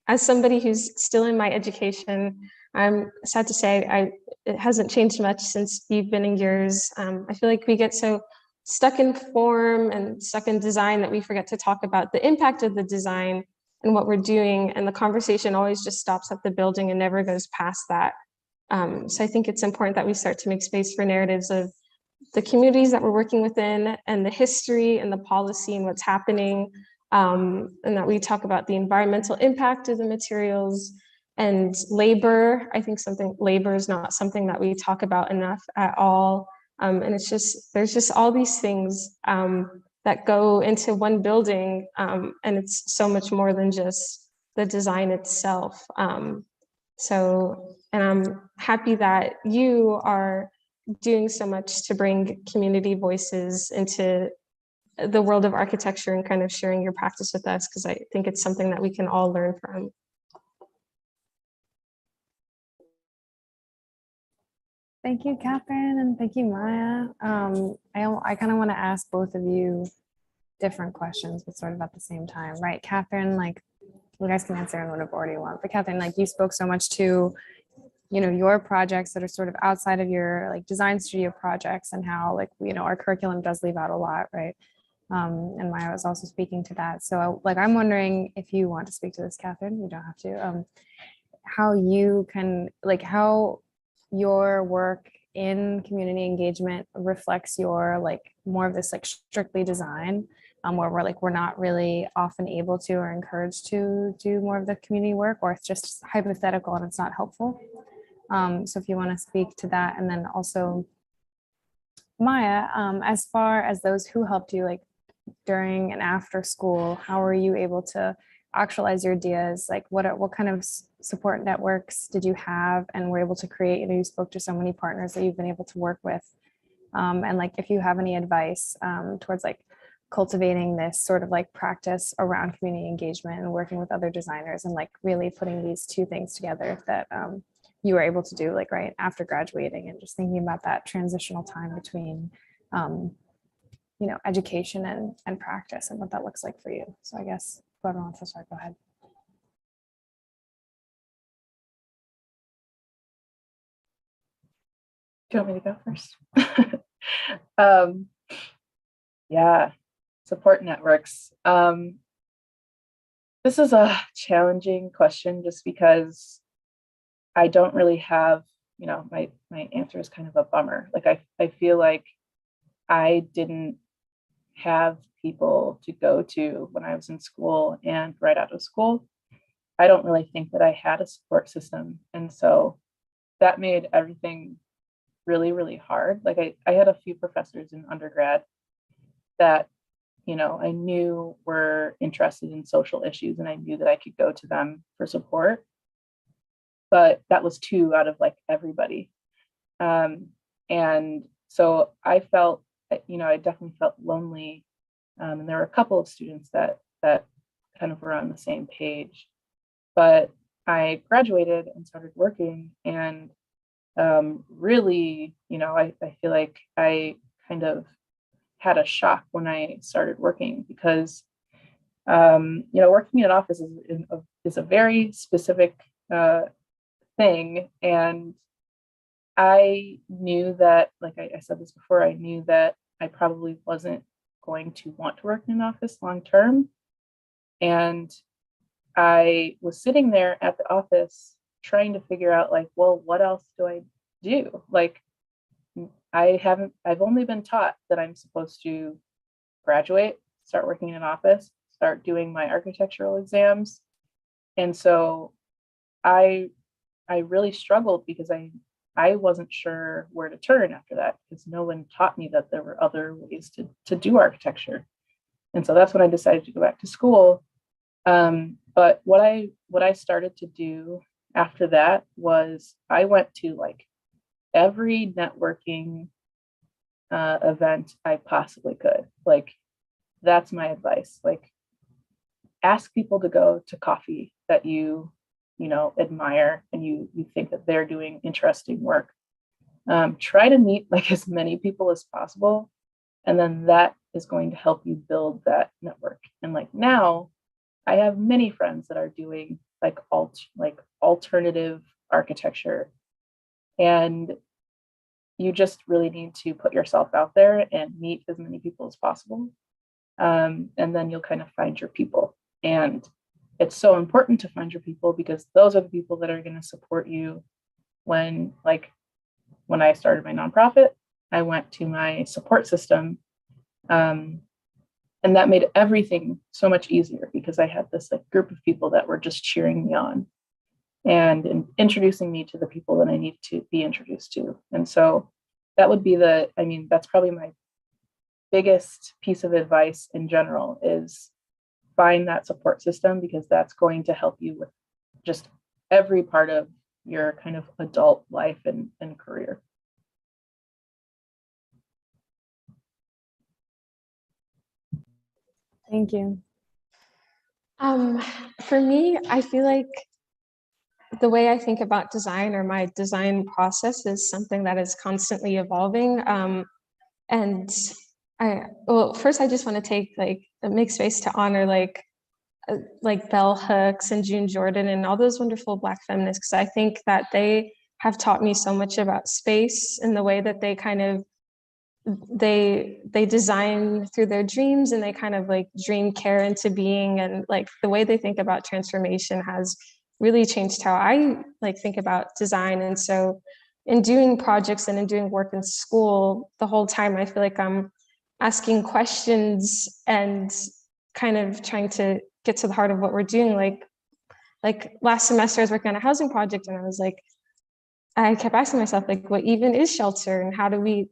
as somebody who's still in my education, I'm sad to say it hasn't changed much since you've been in yours. I feel like we get so stuck in form and stuck in design that we forget to talk about the impact of the design and what we're doing, and the conversation always just stops at the building and never goes past that. So I think it's important that we start to make space for narratives of the communities that we're working within, and the history and the policy and what's happening, and that we talk about the environmental impact of the materials and labor. I think labor is not something that we talk about enough at all. And it's just, there's just all these things that go into one building, and it's so much more than just the design itself. And I'm happy that you are doing so much to bring community voices into the world of architecture and kind of sharing your practice with us, because I think it's something that we can all learn from. Thank you, Catherine, and thank you, Maya. I kind of want to ask both of you different questions, but sort of at the same time, right? Catherine, like, you guys can answer in whatever order you want, but Catherine, like, you spoke so much to, you know, your projects that are sort of outside of your like design studio projects, and how, like, you know, our curriculum does leave out a lot, right? And Maya was also speaking to that. So like, I'm wondering if you want to speak to this, Catherine, you don't have to, how you can, like, how your work in community engagement reflects your, like, more of this like strictly design, where we're not really often able to or encouraged to do more of the community work, or it's just hypothetical and it's not helpful. So if you want to speak to that, and then also Maya, as far as those who helped you, like during and after school, how were you able to actualize your ideas? Like, what kind of support networks did you have and were able to create? You know, you spoke to so many partners that you've been able to work with, and like, if you have any advice towards like cultivating this sort of like practice around community engagement and working with other designers, and like really putting these two things together that you were able to do, like right after graduating, and just thinking about that transitional time between you know, education and practice, and what that looks like for you. So I guess whoever wants to start, go ahead. Do you want me to go first? Yeah, support networks. This is a challenging question just because I don't really have, you know, my answer is kind of a bummer. Like, I feel like I didn't have people to go to when I was in school and right out of school. I don't really think that I had a support system. And so that made everything really, really hard. Like, I had a few professors in undergrad that, you know, I knew were interested in social issues, and I knew that I could go to them for support. But that was two out of like everybody. And so I felt, you know, I definitely felt lonely. And there were a couple of students that kind of were on the same page. But I graduated and started working, and really, you know, I feel like I kind of had a shock when I started working, because you know, working in an office is a very specific thing. And I knew that, like I said this before, I knew that I probably wasn't going to want to work in an office long term. And I was sitting there at the office trying to figure out, like, well, what else do I do? Like, I've only been taught that I'm supposed to graduate, start working in an office, start doing my architectural exams. And so I really struggled, because I wasn't sure where to turn after that, because no one taught me that there were other ways to do architecture. And so that's when I decided to go back to school. But what I started to do after that was I went to like every networking event I possibly could. Like, that's my advice. Like, ask people to go to coffee that you know, admire, and you think that they're doing interesting work. Try to meet like as many people as possible, and then that is going to help you build that network. And like, now I have many friends that are doing like alternative architecture. And you just really need to put yourself out there and meet as many people as possible. And then you'll kind of find your people. And it's so important to find your people because those are the people that are going to support you when I started my nonprofit, I went to my support system. And that made everything so much easier because I had this like group of people that were just cheering me on and introducing me to the people that I need to be introduced to. And so that would be that's probably my biggest piece of advice in general is find that support system, because that's going to help you with just every part of your kind of adult life and career. Thank you. For me, I feel like the way I think about design or my design process is something that is constantly evolving. And first I just want to take make space to honor like Bell Hooks and June Jordan and all those wonderful Black feminists, because I think that they have taught me so much about space and the way that they kind of they design through their dreams, and they kind of like dream care into being, and like the way they think about transformation has really changed how I like think about design. And so in doing projects and in doing work in school, the whole time I feel like I'm asking questions and kind of trying to get to the heart of what we're doing. Like last semester I was working on a housing project, and I kept asking myself, like, what even is shelter, and how do we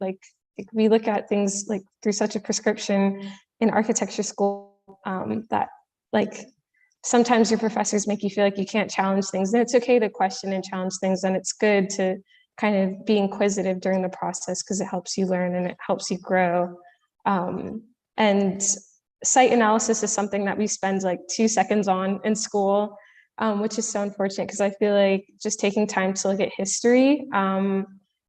we look at things like through such a prescription in architecture school, that like sometimes your professors make you feel like you can't challenge things, and it's okay to question and challenge things, and it's good to kind of be inquisitive during the process because it helps you learn and it helps you grow. And site analysis is something that we spend like 2 seconds on in school, which is so unfortunate because I feel like just taking time to look at history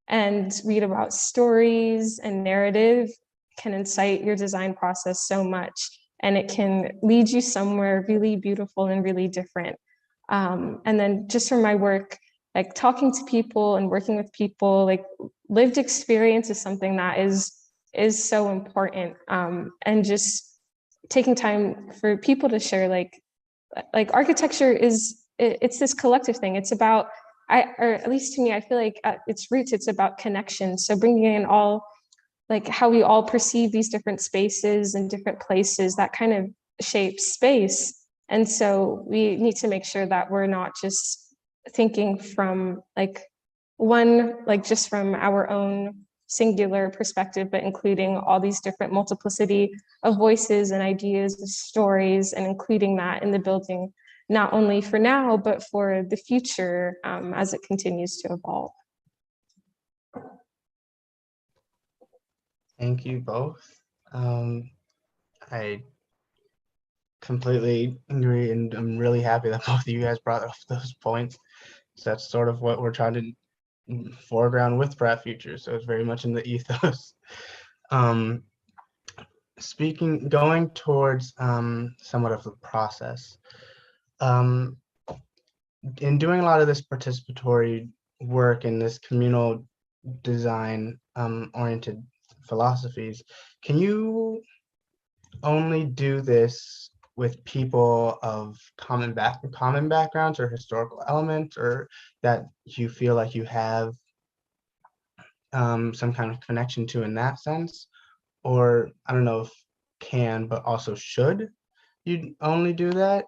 and read about stories and narrative can incite your design process so much, and it can lead you somewhere really beautiful and really different. And then just from my work, like talking to people and working with people, like lived experience is something that is so important. And just taking time for people to share, like architecture it's this collective thing. It's about, or at least to me, I feel like at its roots, it's about connection. So bringing in all, like how we all perceive these different spaces and different places, that kind of shapes space. And so we need to make sure that we're not just thinking from just from our own singular perspective, but including all these different multiplicity of voices and ideas and stories, and including that in the building, not only for now, but for the future as it continues to evolve. Thank you both. I completely agree, and I'm really happy that both of you guys brought up those points. So that's sort of what we're trying to foreground with Pratt Futures. So it's very much in the ethos. Going towards somewhat of the process. In doing a lot of this participatory work in this communal design oriented philosophies, can you only do this with people of common backgrounds or historical elements, or that you feel like you have some kind of connection to in that sense? Or I don't know if can, but also should you only do that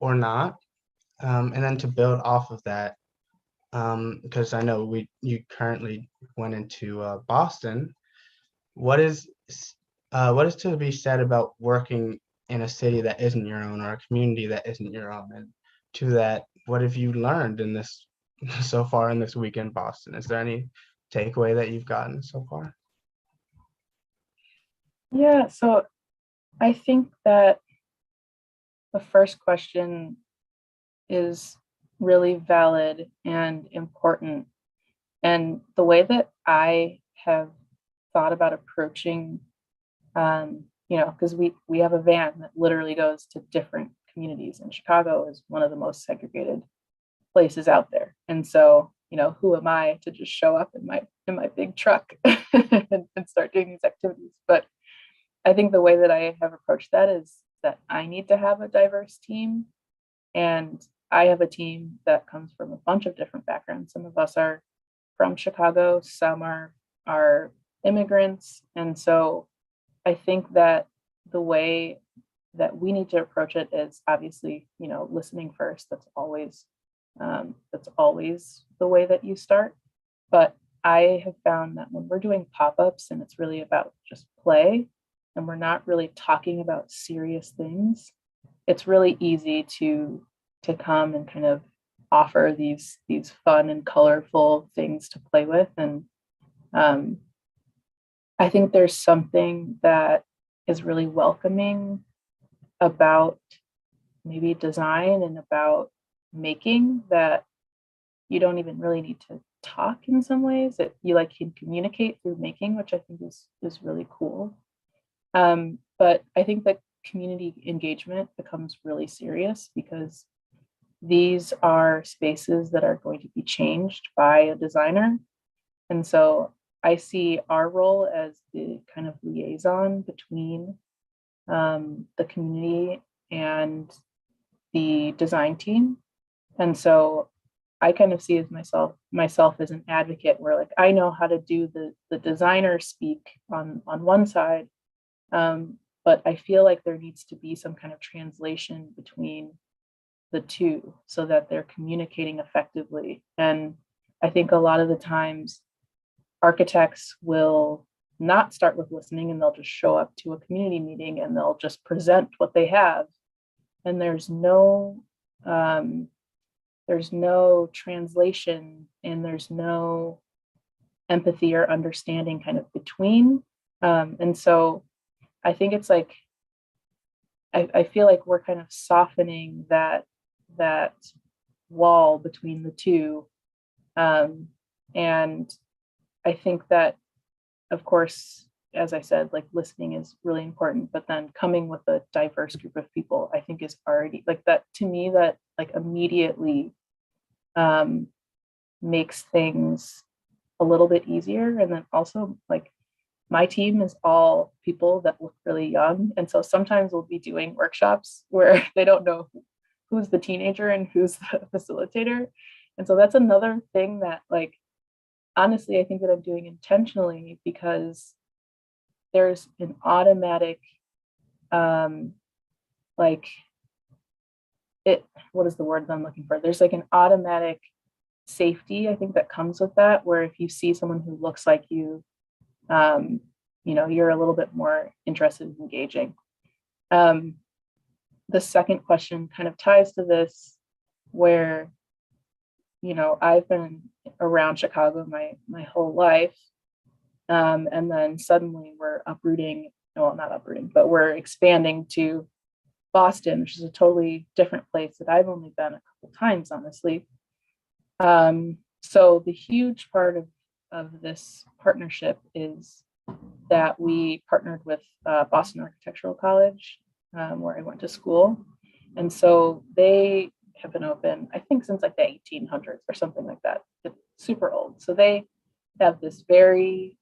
or not? And then to build off of that, because I know you currently went into Boston. What is to be said about working in a city that isn't your own, or a community that isn't your own? And to that, what have you learned in this so far in this week in Boston? Is there any takeaway that you've gotten so far? Yeah, so I think that the first question is really valid and important. And the way that I have thought about approaching, because we have a van that literally goes to different communities, and Chicago is one of the most segregated places out there. And so, who am I to just show up in my big truck and start doing these activities? But I think the way that I have approached that is that I need to have a diverse team. And I have a team that comes from a bunch of different backgrounds. Some of us are from Chicago, some are immigrants. And so I think that the way that we need to approach it is obviously, listening first. That's always the way that you start. But I have found that when we're doing pop-ups and it's really about just play and we're not really talking about serious things, it's really easy to come and kind of offer these fun and colorful things to play with. And I think there's something that is really welcoming about maybe design and about making, that you don't even really need to talk in some ways, that you can communicate through making, which I think is really cool. But I think that community engagement becomes really serious because these are spaces that are going to be changed by a designer. And so I see our role as the kind of liaison between the community and the design team. And so I kind of see as myself as an advocate, where I know how to do the designer speak on one side, but I feel like there needs to be some kind of translation between the two so that they're communicating effectively. And I think a lot of the times architects will not start with listening, and they'll just show up to a community meeting and they'll just present what they have. And there's no translation, and there's no empathy or understanding kind of between. And so I think it's I feel like we're kind of softening that wall between the two. And I think that, of course, as I said, listening is really important, but then coming with a diverse group of people, I think is already that, to me, that immediately makes things a little bit easier. And then also my team is all people that look really young. And so sometimes we'll be doing workshops where they don't know who's the teenager and who's the facilitator. And so that's another thing that honestly, I think that I'm doing intentionally, because there's an automatic, what is the word that I'm looking for? There's an automatic safety, I think, that comes with that, where if you see someone who looks like you, you're a little bit more interested in engaging. The second question kind of ties to this, where I've been around Chicago my whole life. And then suddenly we're uprooting, well, not uprooting, but we're expanding to Boston, which is a totally different place that I've only been a couple times, honestly. So the huge part of this partnership is that we partnered with Boston Architectural College, where I went to school. And so they have been open, I think, since the 1800s or something like that. It's super old. So they have this very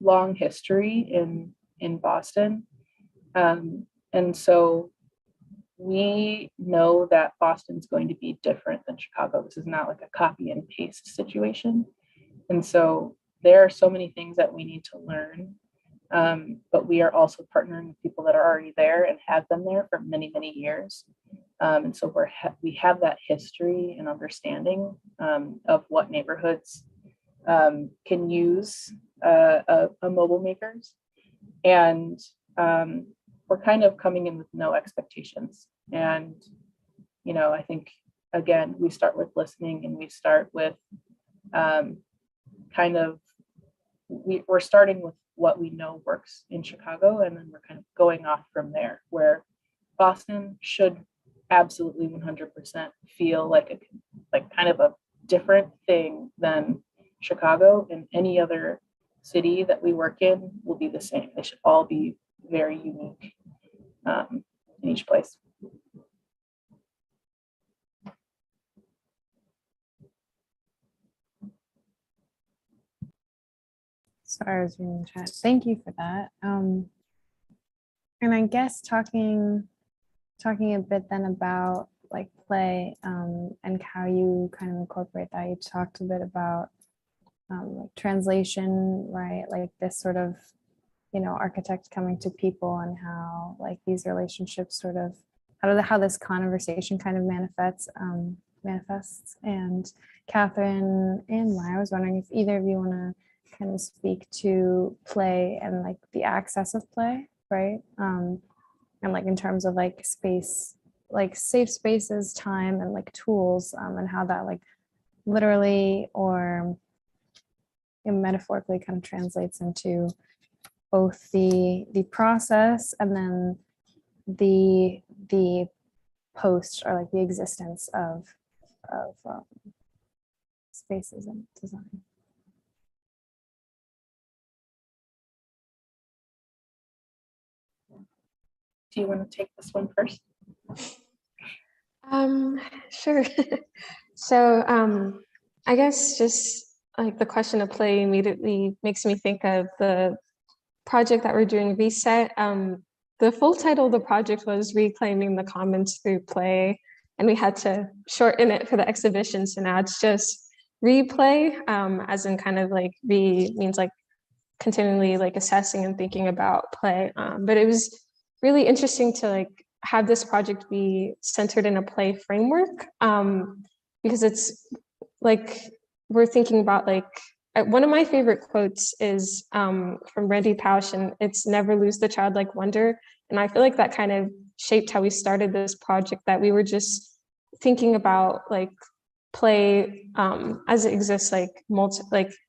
long history in Boston. And so we know that Boston's going to be different than Chicago. This is not a copy and paste situation. And so there are so many things that we need to learn. But we are also partnering with people that are already there and have been there for many, many years. And so we have that history and understanding of what neighborhoods can use a mobile makers. And we're kind of coming in with no expectations. And, I think, again, we start with listening, and we start with we're starting with what we know works in Chicago, and then we're kind of going off from there, where Boston should absolutely 100% feel like kind of a different thing than Chicago, and any other city that we work in will be the same. They should all be very unique in each place. Sorry, I was reading the chat. Thank you for that. And I guess talking a bit then about like play and how you kind of incorporate that. You talked a bit about like translation, right? Like this sort of, you know, architect coming to people and how like these relationships sort of how this conversation kind of manifests. And Catherine and Maya, I was wondering if either of you want to kind of speak to play and like the access of play, right? And like in terms of like space, like safe spaces, time, and like tools, and how that like literally or metaphorically kind of translates into both the process and then the post or like the existence of spaces and design. Do you want to take this one first? Sure. So I guess just like the question of play immediately makes me think of the project that we're doing, Reset. The full title of the project was Reclaiming the Commons Through Play, and we had to shorten it for the exhibition. So now it's just replay, as in kind of like means like continually like assessing and thinking about play. But it was really interesting to like have this project be centered in a play framework, because it's like we're thinking about like one of my favorite quotes is from Randy Pausch, and it's never lose the childlike wonder. And I feel like that kind of shaped how we started this project, that we were just thinking about like play as it exists like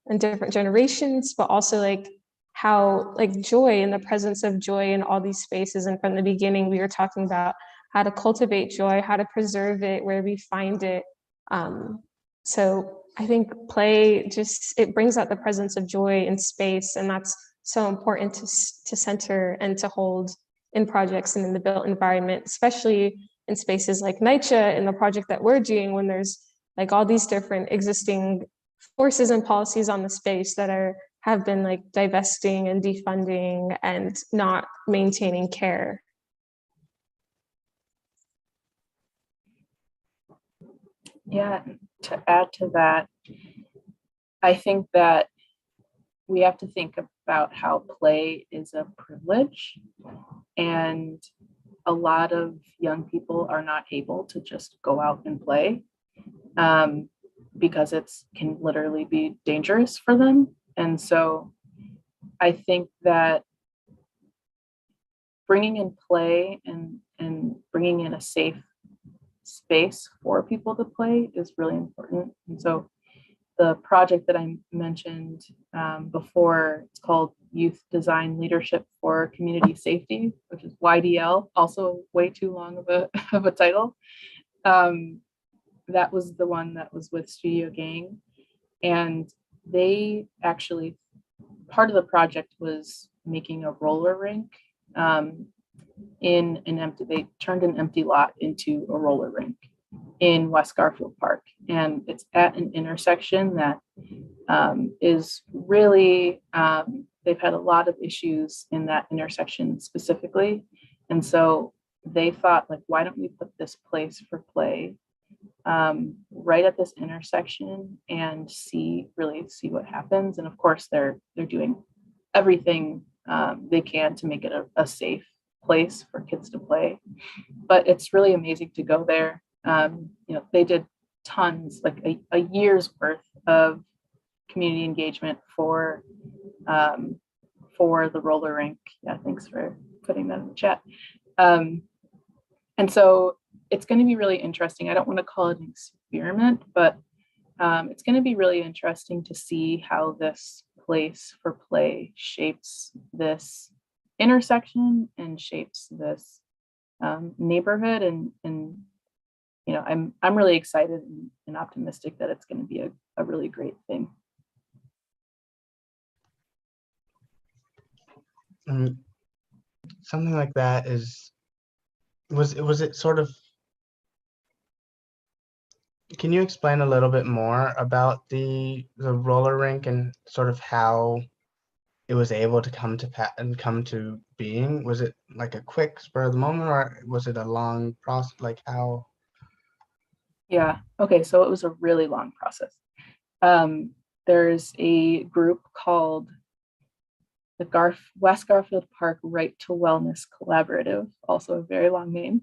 in different generations, but also like how like joy and the presence of joy in all these spaces. And from the beginning, we were talking about how to cultivate joy, how to preserve it, where we find it. So I think play it brings out the presence of joy in space, and that's so important to center and to hold in projects and in the built environment, especially in spaces like NYCHA and the project that we're doing, when there's like all these different existing forces and policies on the space that have been like divesting and defunding and not maintaining care. Yeah, to add to that, I think that we have to think about how play is a privilege, and a lot of young people are not able to just go out and play because it can literally be dangerous for them. And so I think that bringing in play and bringing in a safe space for people to play is really important. And so the project that I mentioned before, it's called Youth Design Leadership for Community Safety, which is YDL, also way too long of a title. That was the one that was with Studio Gang. And they actually, part of the project was making a roller rink they turned an empty lot into a roller rink in West Garfield Park. And it's at an intersection that is really, they've had a lot of issues in that intersection specifically. And so they thought, like, why don't we put this place for play right at this intersection and really see what happens. And of course, they're doing everything they can to make it a safe place for kids to play. But it's really amazing to go there. They did tons, like a year's worth of community engagement for the roller rink. Yeah, thanks for putting that in the chat. And so it's going to be really interesting. I don't want to call it an experiment, but it's going to be really interesting to see how this place for play shapes this intersection and shapes this neighborhood. And I'm really excited and optimistic that it's going to be a really great thing. Something like that is was it sort of, can you explain a little bit more about the roller rink and sort of how it was able to come to being? Was it like a quick spur of the moment, or was it a long process? Like how? Yeah. Okay. So it was a really long process. There's a group called the West Garfield Park Right to Wellness Collaborative, also a very long name,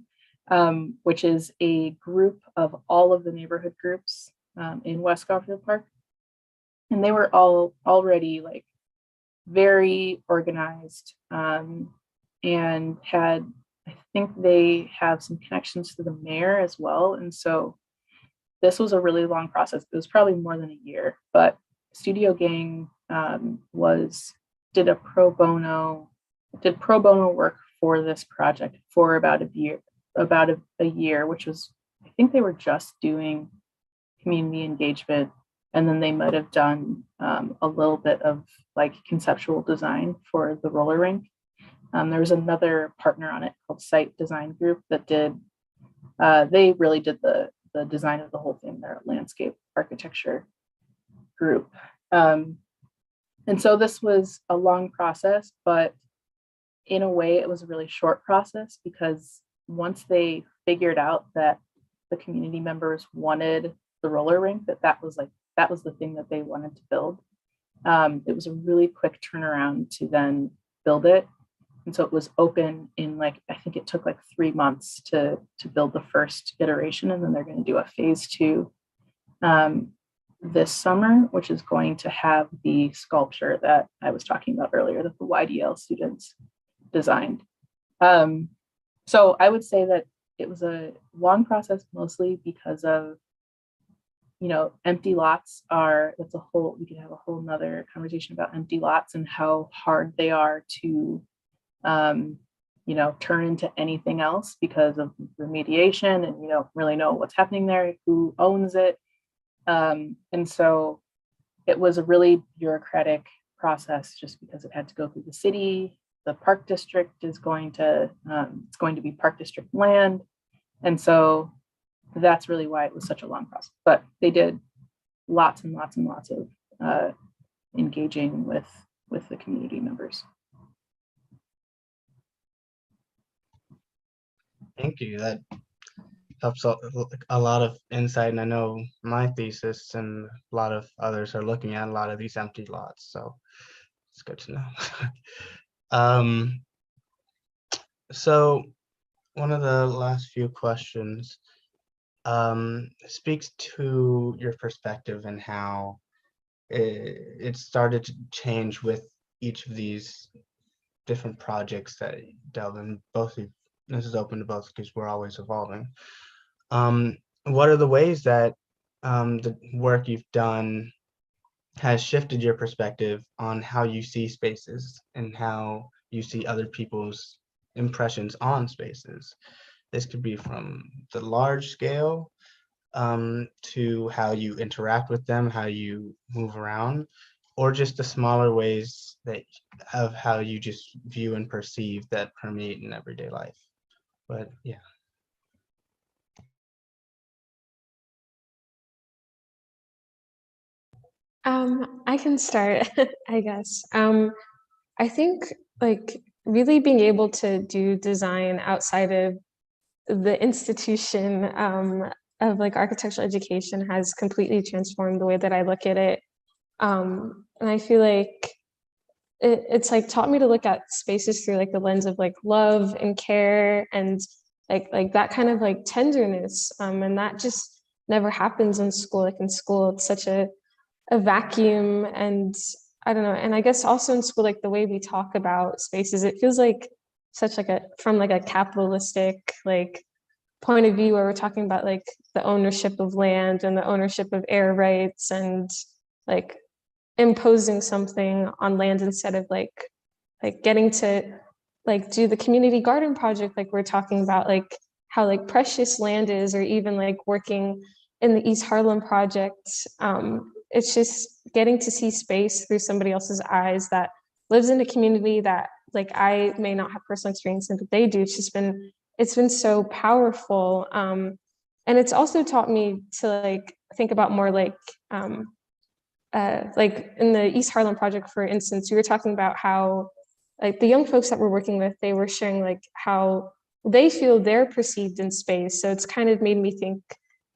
which is a group of all of the neighborhood groups in West Garfield Park. And they were all already like very organized and had, I think they have some connections to the mayor as well. And so this was a really long process. It was probably more than a year, but Studio Gang did pro bono work for this project for about a year, which was, I think they were just doing community engagement, and then they might have done a little bit of like conceptual design for the roller rink. There was another partner on it called Site Design Group that they really did the design of the whole thing. They're a landscape architecture group. And so this was a long process, but in a way it was a really short process, because once they figured out that the community members wanted the roller rink, that was the thing that they wanted to build. It was a really quick turnaround to then build it. And so it was open in I think it took 3 months to build the first iteration. And then they're going to do a phase 2 this summer, which is going to have the sculpture that I was talking about earlier that the YDL students designed. So I would say that it was a long process, mostly because of, empty lots we could have a whole nother conversation about empty lots and how hard they are to turn into anything else because of remediation, and you don't really know what's happening there, who owns it. And so it was a really bureaucratic process, just because it had to go through the city. The park district is it's going to be park district land. And so that's really why it was such a long process. But they did lots and lots and lots of engaging with the community members. Thank you. That helps a lot of insight, and I know my thesis and a lot of others are looking at a lot of these empty lots, so it's good to know. So one of the last few questions speaks to your perspective and how it started to change with each of these different projects that delve in. Both of this is open to both because we're always evolving. What are the ways that the work you've done has shifted your perspective on how you see spaces and how you see other people's impressions on spaces? This could be from the large scale to how you interact with them, how you move around, or just the smaller ways of how you just view and perceive that permeate in everyday life. But yeah. I can start, I guess. I think really being able to do design outside of the institution of architectural education has completely transformed the way that I look at it. And I feel like it's taught me to look at spaces through the lens of love and care and that kind of tenderness. And that just never happens in school. In school, it's such a vacuum, and I don't know. And I guess also in school, the way we talk about spaces, it feels such from a capitalistic point of view, where we're talking about the ownership of land and the ownership of air rights and imposing something on land instead of getting to do the community garden project we're talking about, how precious land is, or even working in the East Harlem project. It's just getting to see space through somebody else's eyes that lives in a community that I may not have personal experience in, but they do. It's just been it's been so powerful. And it's also taught me to like think about more like in the East Harlem project, for instance, we were talking about how like the young folks that we're working with, they were sharing like how they feel they're perceived in space. So it's kind of made me think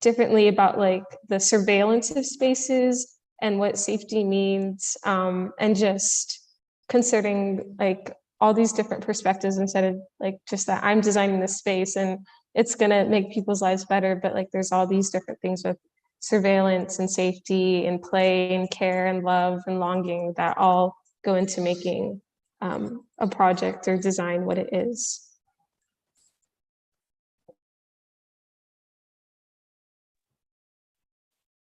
differently about like the surveillance of spaces and what safety means, and just considering like all these different perspectives instead of like just that I'm designing this space and it's gonna make people's lives better, but like there's all these different things with surveillance and safety and play and care and love and longing that all go into making a project or design what it is.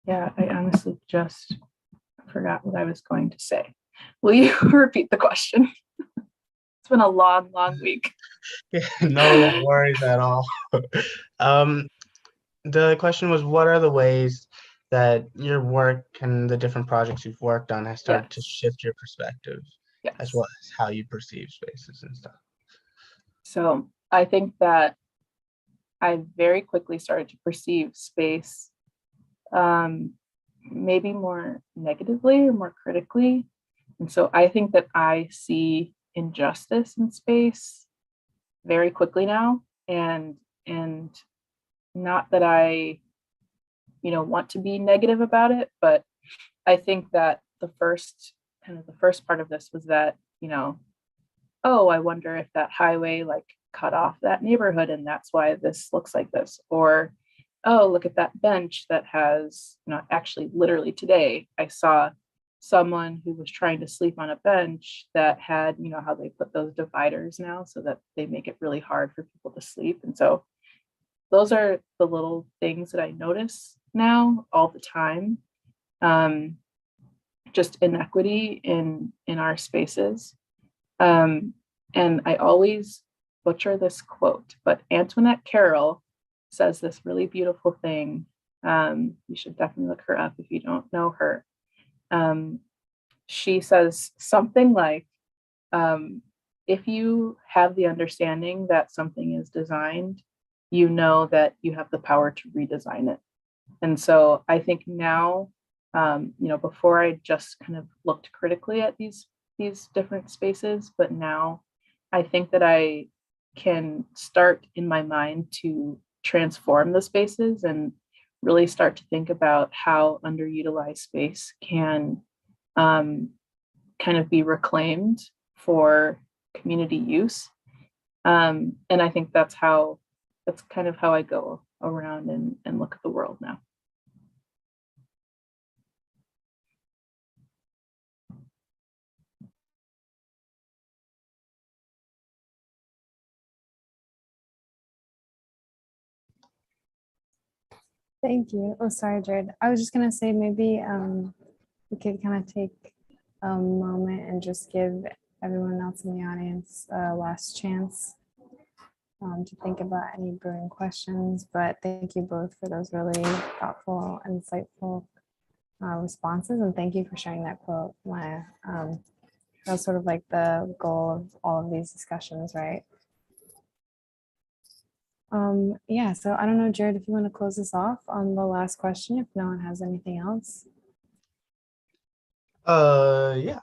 Yeah, I honestly just forgot what I was going to say. Will you repeat the question? It's been a long, long week. Yeah, no worries at all. The question was, what are the ways that your work and the different projects you've worked on has started to shift your perspective, as Yes. well as how you perceive spaces and stuff? So I think that I very quickly started to perceive space maybe more negatively or more critically. And so I think that I see injustice in space very quickly now. And not that I, want to be negative about it, but I think that the first part of this was that, oh, I wonder if that highway like cut off that neighborhood and that's why this looks like this. Or, oh, look at that bench that has, actually literally today I saw someone who was trying to sleep on a bench that had, how they put those dividers now so that they make it really hard for people to sleep. And so those are the little things that I notice now all the time. Just inequity in our spaces. And I always butcher this quote, but Antoinette Carroll says this really beautiful thing. You should definitely look her up if you don't know her. She says something like, if you have the understanding that something is designed, you know that you have the power to redesign it. And so I think now, before I just kind of looked critically at these different spaces, but now I think that I can start in my mind to transform the spaces and really start to think about how underutilized space can kind of be reclaimed for community use. And I think that's kind of how I go around and look at the world now. Thank you. Oh, sorry, Jared. I was just gonna say maybe we could kind of take a moment and just give everyone else in the audience a last chance to think about any brewing questions. But thank you both for those really thoughtful, insightful responses, and thank you for sharing that quote, Maya. That's sort of like the goal of all of these discussions, right? Yeah, so I don't know, Jared, if you want to close this off on the last question, if no one has anything else. Yeah.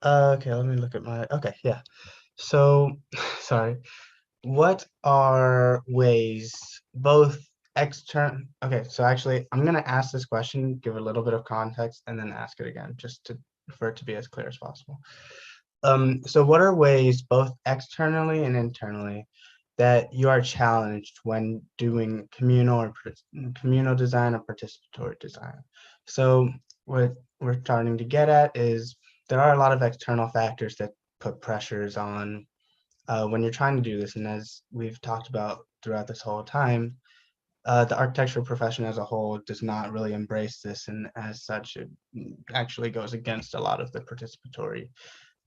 Okay, let me look at okay, yeah. So, sorry. What are ways both okay, so actually I'm gonna ask this question, give a little bit of context, and then ask it again, just for it to be as clear as possible. So what are ways both externally and internally that you are challenged when doing communal design or participatory design? So what we're starting to get at is there are a lot of external factors that put pressures on when you're trying to do this. And as we've talked about throughout this whole time, the architectural profession as a whole does not really embrace this, and as such, it actually goes against a lot of the participatory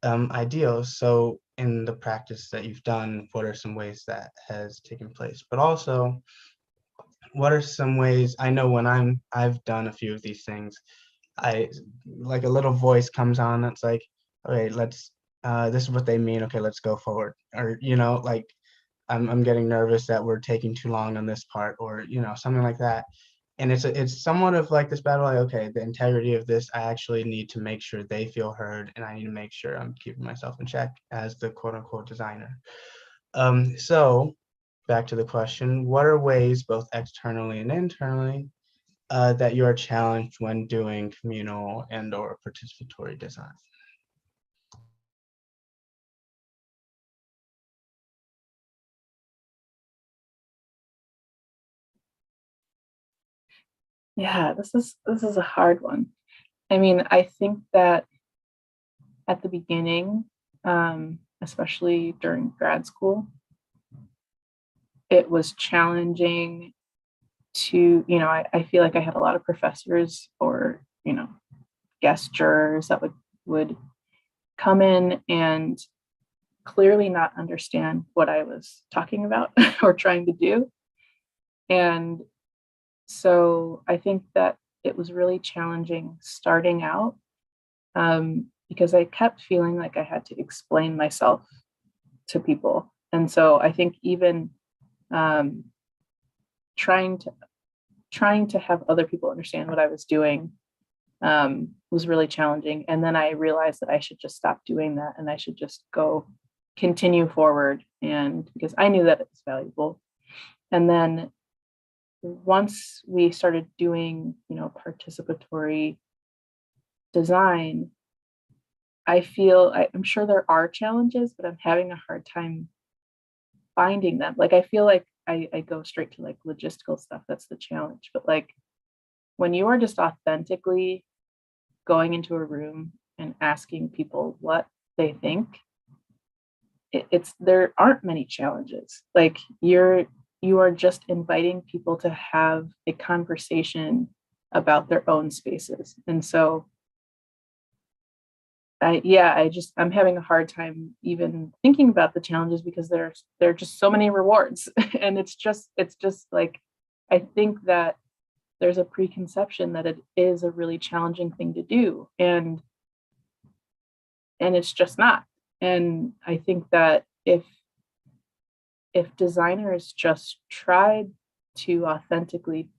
ideals. So in the practice that you've done, what are some ways that has taken place? But also, what are some ways, I know when I've done a few of these things, I like a little voice comes on that's like, okay, let's this is what they mean, okay, let's go forward. Or like I'm getting nervous that we're taking too long on this part, or something like that. And it's somewhat of like this battle, like, okay, the integrity of this, I actually need to make sure they feel heard, and I need to make sure I'm keeping myself in check as the quote unquote designer. So back to the question, what are ways both externally and internally that you are challenged when doing communal and or participatory design? Yeah, this is a hard one. I mean, I think that at the beginning, especially during grad school, it was challenging to, I feel like I had a lot of professors or, guest jurors that would come in and clearly not understand what I was talking about or trying to do. And so I think that it was really challenging starting out, because I kept feeling like I had to explain myself to people. And so I think even um, trying to have other people understand what I was doing was really challenging. And then I realized that I should just stop doing that and I should just continue forward. And because I knew that it was valuable. And then once we started doing, participatory design, I'm sure there are challenges, but I'm having a hard time finding them. Like, I feel like I go straight to like logistical stuff. That's the challenge. But like when you are just authentically going into a room and asking people what they think, there aren't many challenges. Like you are just inviting people to have a conversation about their own spaces. And so I'm having a hard time even thinking about the challenges because there are just so many rewards. And it's just like, I think that there's a preconception that it is a really challenging thing to do. And it's just not. And I think that if designers just tried to authentically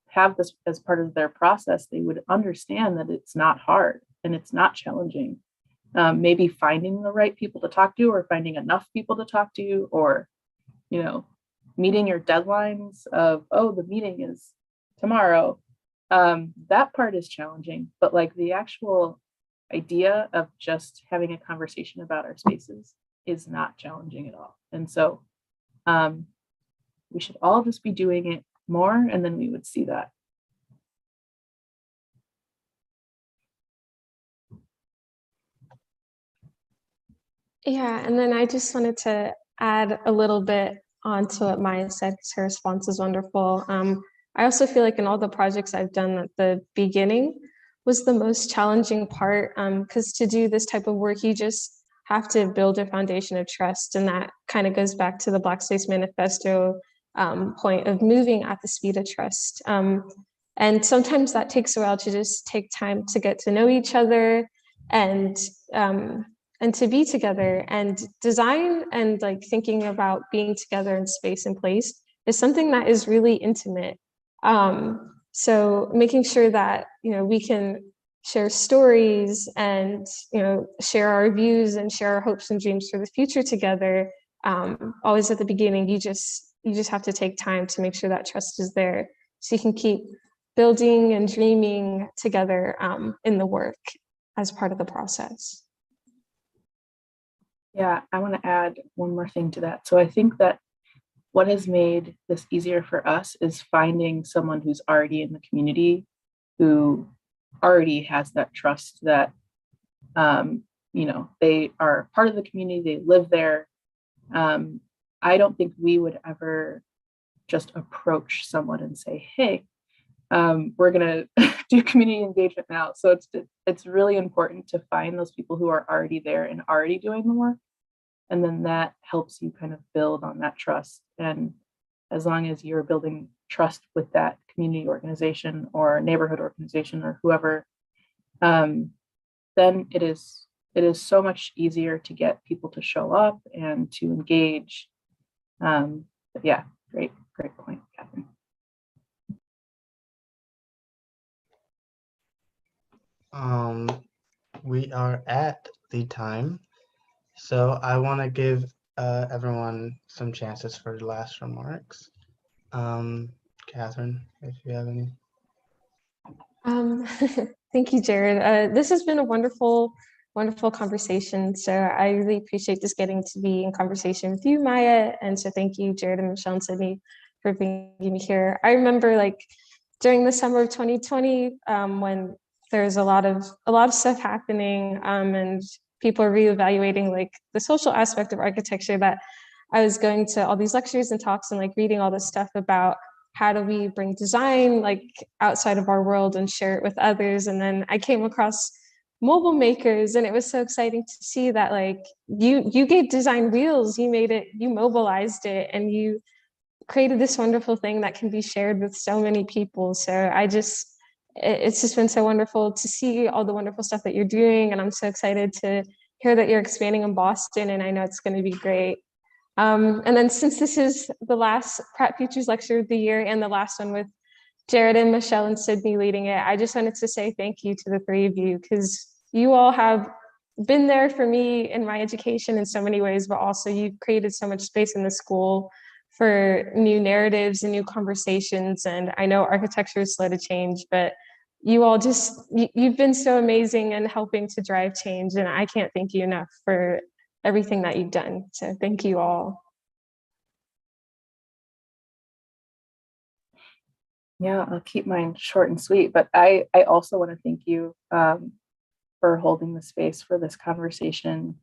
have this as part of their process, they would understand that it's not hard and it's not challenging. Maybe finding the right people to talk to, or finding enough people to talk to, or, meeting your deadlines of, oh, the meeting is tomorrow. That part is challenging, but like the actual idea of just having a conversation about our spaces is not challenging at all. And so we should all just be doing it more, and then we would see that. Yeah, and then I just wanted to add a little bit onto what Maya said, because her response is wonderful. I also feel like in all the projects I've done at the beginning was the most challenging part, because to do this type of work, you just have to build a foundation of trust. And that kind of goes back to the Black Space Manifesto point of moving at the speed of trust. And sometimes that takes a while to just take time to get to know each other and to be together. And design and like thinking about being together in space and place is something that is really intimate. So making sure that, we can share stories and, share our views and share our hopes and dreams for the future together. Always at the beginning, you just have to take time to make sure that trust is there, so you can keep building and dreaming together in the work as part of the process. Yeah, I want to add one more thing to that. So I think that what has made this easier for us is finding someone who's already in the community, who already has that trust that, they are part of the community, they live there. I don't think we would ever just approach someone and say, hey, we're going to do community engagement now. So it's really important to find those people who are already there and already doing the work. And then that helps you kind of build on that trust. And as long as you're building trust with that community organization or neighborhood organization or whoever, then it is so much easier to get people to show up and to engage But yeah, great point, Catherine. We are at the time, so I want to give everyone some chances for last remarks. Catherine, if you have any. Thank you, Jared. This has been a wonderful conversation. So I really appreciate just getting to be in conversation with you, Maya. And so thank you, Jared and Michelle and Sydney, for bringing me here. I remember like during the summer of 2020, when there's a lot of stuff happening, and people are reevaluating like the social aspect of architecture, that I was going to all these lectures and talks and like reading all this stuff about how do we bring design like outside of our world and share it with others. And then I came across mobile makers, and it was so exciting to see that like you gave design wheels, you made it, you mobilized it, and you created this wonderful thing that can be shared with so many people. So it's just been so wonderful to see all the wonderful stuff that you're doing, and I'm so excited to hear that you're expanding in Boston, and I know it's going to be great. And then since this is the last Pratt Futures lecture of the year and the last one with Jared and Michelle and Sydney leading it, I just wanted to say thank you to the three of you, because you all have been there for me in my education in so many ways, but also you've created so much space in the school for new narratives and new conversations. And I know architecture is slow to change, but you all you've been so amazing in helping to drive change. And I can't thank you enough for everything that you've done. So thank you all. Yeah, I'll keep mine short and sweet, but I also want to thank you for holding the space for this conversation.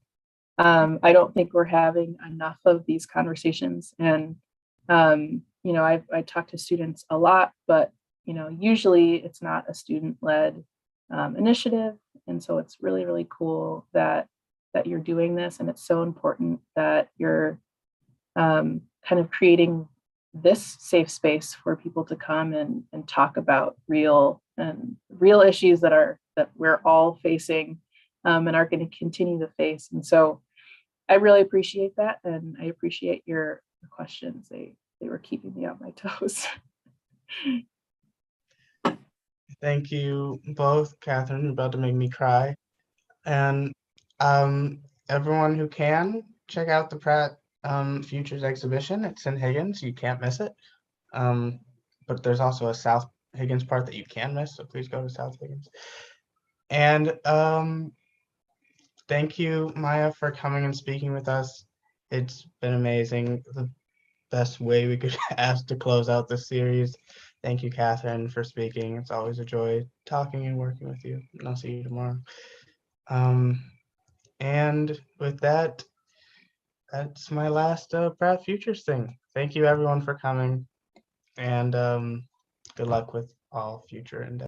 I don't think we're having enough of these conversations, and you know, I talk to students a lot, but you know, usually it's not a student-led initiative, and so it's really cool that you're doing this, and it's so important that you're kind of creating this safe space for people to come and talk about real issues that we're all facing, and are going to continue to face. And so I really appreciate that, and I appreciate your questions. They were keeping me on my toes. Thank you both, Catherine. You're about to make me cry. And everyone who can, check out the Pratt Futures exhibition. It's in Higgins. You can't miss it. But there's also a South Higgins part that you can miss, so please go to South Higgins. And thank you, Maya, for coming and speaking with us. It's been amazing. The best way we could ask to close out this series. Thank you, Catherine, for speaking. It's always a joy talking and working with you. And I'll see you tomorrow. And with that, that's my last Pratt Futures thing. Thank you, everyone, for coming. And good luck with all future endeavors.